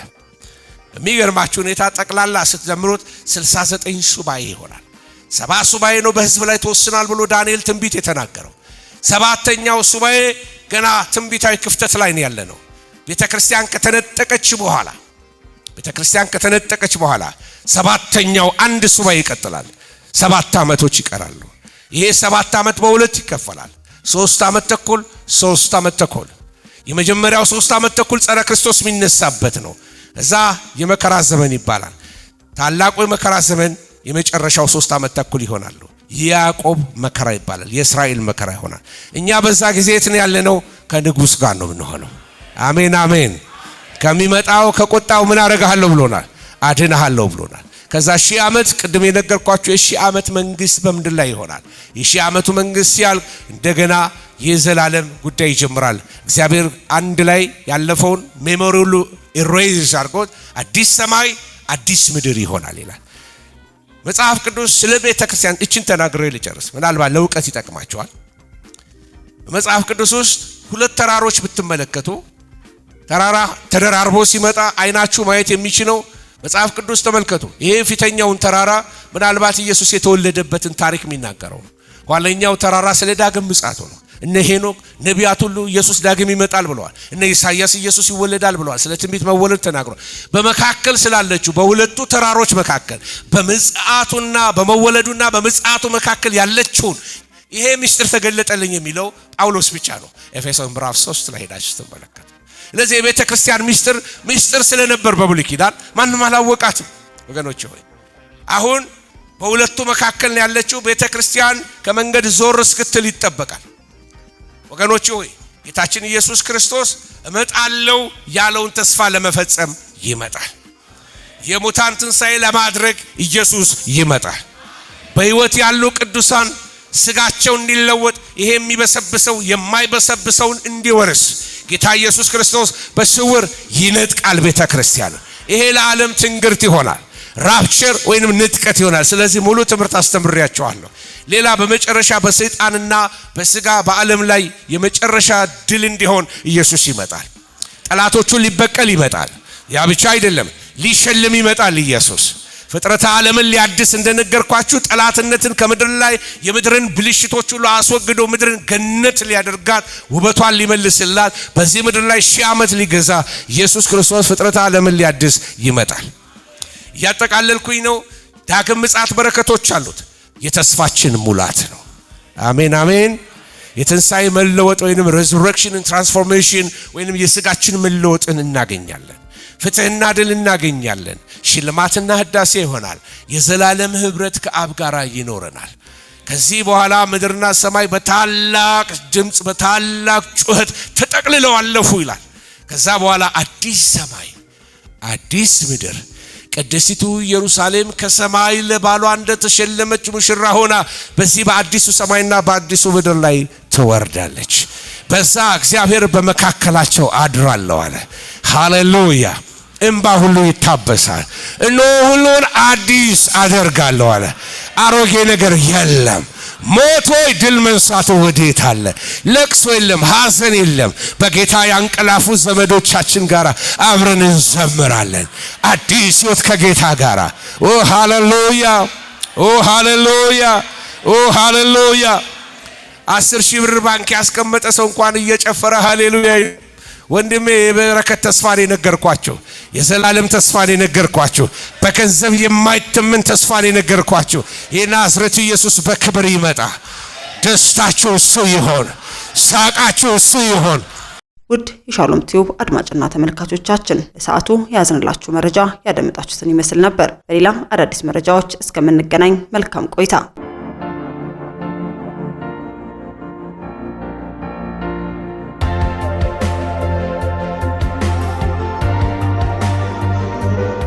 በሚገርማችሁ ሁኔታ ጠቅላላ ስትጀምሩት 69 ሱባኤ ይሆናል። 7 ሱባኤ ነው በሕዝብ ላይ ተወስናል ብሎ ዳንኤል ትንቢት የተናገረው። 7ኛው ሱባኤ ገና ትንቢታዊ ክፍተት ላይ ነው ያለነው። ቤተክርስቲያን ከተነጠቀች በኋላ 7ኛው አንድ ሱባኤ ይቀጥላል። 7 ዓመቶች ይቀራሉ። ይሄ 7 ዓመት በሁለት ይከፈላል። 3 ዓመት ተኩል 3 ዓመት ተኩል። የመጀመሪያው 3 ዓመት ተኩል ጸረ ክርስቶስ የሚነሳበት ነው። እዛ የመከራ ዘመን ይባላል። ታላቁ የመከራ ዘመን የመጨረሻው 3 ዓመት ተኩል ይሆናሉ። ያዕቆብ መከራ ይባላል። የእስራኤል መከራ ይሆናል። እኛ በዛ ጊዜ የት ነው ያለነው? ከንጉስ ጋር ነው የምንሆነው። አሜን አሜን። ከሚመጣው ከቁጣው ምን አደርግሃለሁ ብሎናል? አድንሃለሁ ብሎናል። ከዛ 1000 ዓመት ቅድም የነገርኳችሁ የ1000 ዓመት መንግስት በምድር ላይ ይሆናል። የ1000 ዓመቱ መንግስት ሲያልቅ እንደገና የዘላለም ጉዳይ ይጀምራል። እግዚአብሔር አንድ ላይ ያለፈውን ሜሞሪ ሁሉ ኢሬዝ አድርጎት አዲስ ሰማይ አዲስ ምድር ይሆናል ይላል መጽሐፍ ቅዱስ። ስለ ቤተ ክርስቲያን እችን ተናግሬ ልጨርስ፣ ምናልባት ለእውቀት ይጠቅማቸዋል። በመጽሐፍ ቅዱስ ውስጥ 2 ተራሮች ብትመለከቱ ተራራ ተደራርቦ ሲመጣ አይናችሁ ማየት የሚችለው መጽሐፍ ቅዱስ ተመልከቱ። ይሄ ፊተኛውን ተራራ ምናልባት ኢየሱስ የተወለደበትን ታሪክ የሚናገረው ነው። ኋለኛው ተራራ ስለ ዳግም ምጽአቱ ነው። እነ ሄኖክ ነቢያት ሁሉ ኢየሱስ ዳግም ይመጣል ብለዋል። እነ ኢሳይያስ ኢየሱስ ይወለዳል ብለዋል። ስለ ትንቢት መወለድ ተናግሯል። በመካከል ስላለችው በሁለቱ ተራሮች መካከል በምጽአቱና በመወለዱና በምጽአቱ መካከል ያለችውን ይሄ ምስጢር ተገለጠልኝ የሚለው ጳውሎስ ብቻ ነው። ኤፌሶን ምዕራፍ 3 ላይ ሄዳችሁ ተመለከቱ። ስለዚህ የቤተ ክርስቲያን ምስጢር ስለነበር በብሉይ ኪዳን ማንም አላወቃትም። ወገኖች ሆይ አሁን በሁለቱ መካከል ያለችው ቤተ ክርስቲያን ከመንገድ ዞር እስክትል ይጠበቃል። ወገኖች ሆይ ጌታችን ኢየሱስ ክርስቶስ እመጣለሁ ያለውን ተስፋ ለመፈጸም ይመጣል። የሙታን ትንሣኤ ለማድረግ ኢየሱስ ይመጣል። በሕይወት ያሉ ቅዱሳን ስጋቸው እንዲለወጥ ይሄ የሚበሰብሰው የማይበሰብሰውን እንዲወርስ ጌታ ኢየሱስ ክርስቶስ በስውር ይነጥቃል ቤተ ክርስቲያን። ይሄ ለዓለም ትንግርት ይሆናል፣ ራፕቸር ወይንም ንጥቀት ይሆናል። ስለዚህ ሙሉ ትምህርት አስተምሬያችኋለሁ። ሌላ በመጨረሻ በሰይጣንና በስጋ በዓለም ላይ የመጨረሻ ድል እንዲሆን ኢየሱስ ይመጣል። ጠላቶቹን ሊበቀል ይመጣል። ያ ብቻ አይደለም፣ ሊሸልም ይመጣል። ኢየሱስ ፍጥረተ ዓለምን ሊያድስ እንደነገርኳችሁ ጠላትነትን ከምድር ላይ የምድርን ብልሽቶች ሁሉ አስወግዶ ምድርን ገነት ሊያደርጋት ውበቷን ሊመልስላት በዚህ ምድር ላይ 1000 ዓመት ሊገዛ ኢየሱስ ክርስቶስ ፍጥረተ ዓለምን ሊያድስ ይመጣል። ያጠቃለልኩኝ ነው። ዳግም ምጽአት በረከቶች አሉት። የተስፋችን ሙላት ነው። አሜን አሜን። የትንሣኤ መለወጥ ወይንም ሬዙሬክሽን ትራንስፎርሜሽን ወይንም የስጋችን መለወጥን እናገኛለን። ፍትህና ድል እናገኛለን። ሽልማትና ህዳሴ ይሆናል። የዘላለም ህብረት ከአብ ጋር ይኖረናል። ከዚህ በኋላ ምድርና ሰማይ በታላቅ ድምጽ በታላቅ ጩኸት ተጠቅልለው አለፉ ይላል። ከዛ በኋላ አዲስ ሰማይ አዲስ ምድር ቅድስቲቱ ኢየሩሳሌም ከሰማይ ለባሏ እንደተሸለመች ሙሽራ ሆና በዚህ በአዲሱ ሰማይና በአዲሱ ምድር ላይ ትወርዳለች። በዛ እግዚአብሔር በመካከላቸው አድራለሁ አለ። ሃሌሉያ። እንባ ሁሉ ይታበሳል። እነሆ ሁሉን አዲስ አደርጋለሁ አለ። አሮጌ ነገር የለም። ሞት ሆይ ድል መንሳቱ ወዴት አለ? ለቅሶ የለም፣ ሐዘን የለም። በጌታ ያንቀላፉ ዘመዶቻችን ጋር አብረን እንዘምራለን። አዲስ ሕይወት ከጌታ ጋር። ኦ ሃሌሉያ! ኦ ሃሌሉያ! ኦ ሃሌሉያ! 10,000 ብር ባንክ ያስቀመጠ ሰው እንኳን እየጨፈረ ሃሌሉያ። ወንድሜ የበረከት ተስፋ ነው ነገርኳችሁ። የዘላለም ተስፋ ነው ነገርኳችሁ። በገንዘብ የማይተመን ተስፋ ነው ነገርኳችሁ። የናዝሬቱ ኢየሱስ በክብር ይመጣ። ደስታችሁ እሱ ይሆን፣ ሳቃችሁ እሱ ይሆን። ውድ የሻሎም ቲዩብ አድማጭና ተመልካቾቻችን ለሰዓቱ ያዝንላችሁ መረጃ ያደመጣችሁትን ይመስል ነበር። በሌላ አዳዲስ መረጃዎች እስከምንገናኝ መልካም ቆይታ።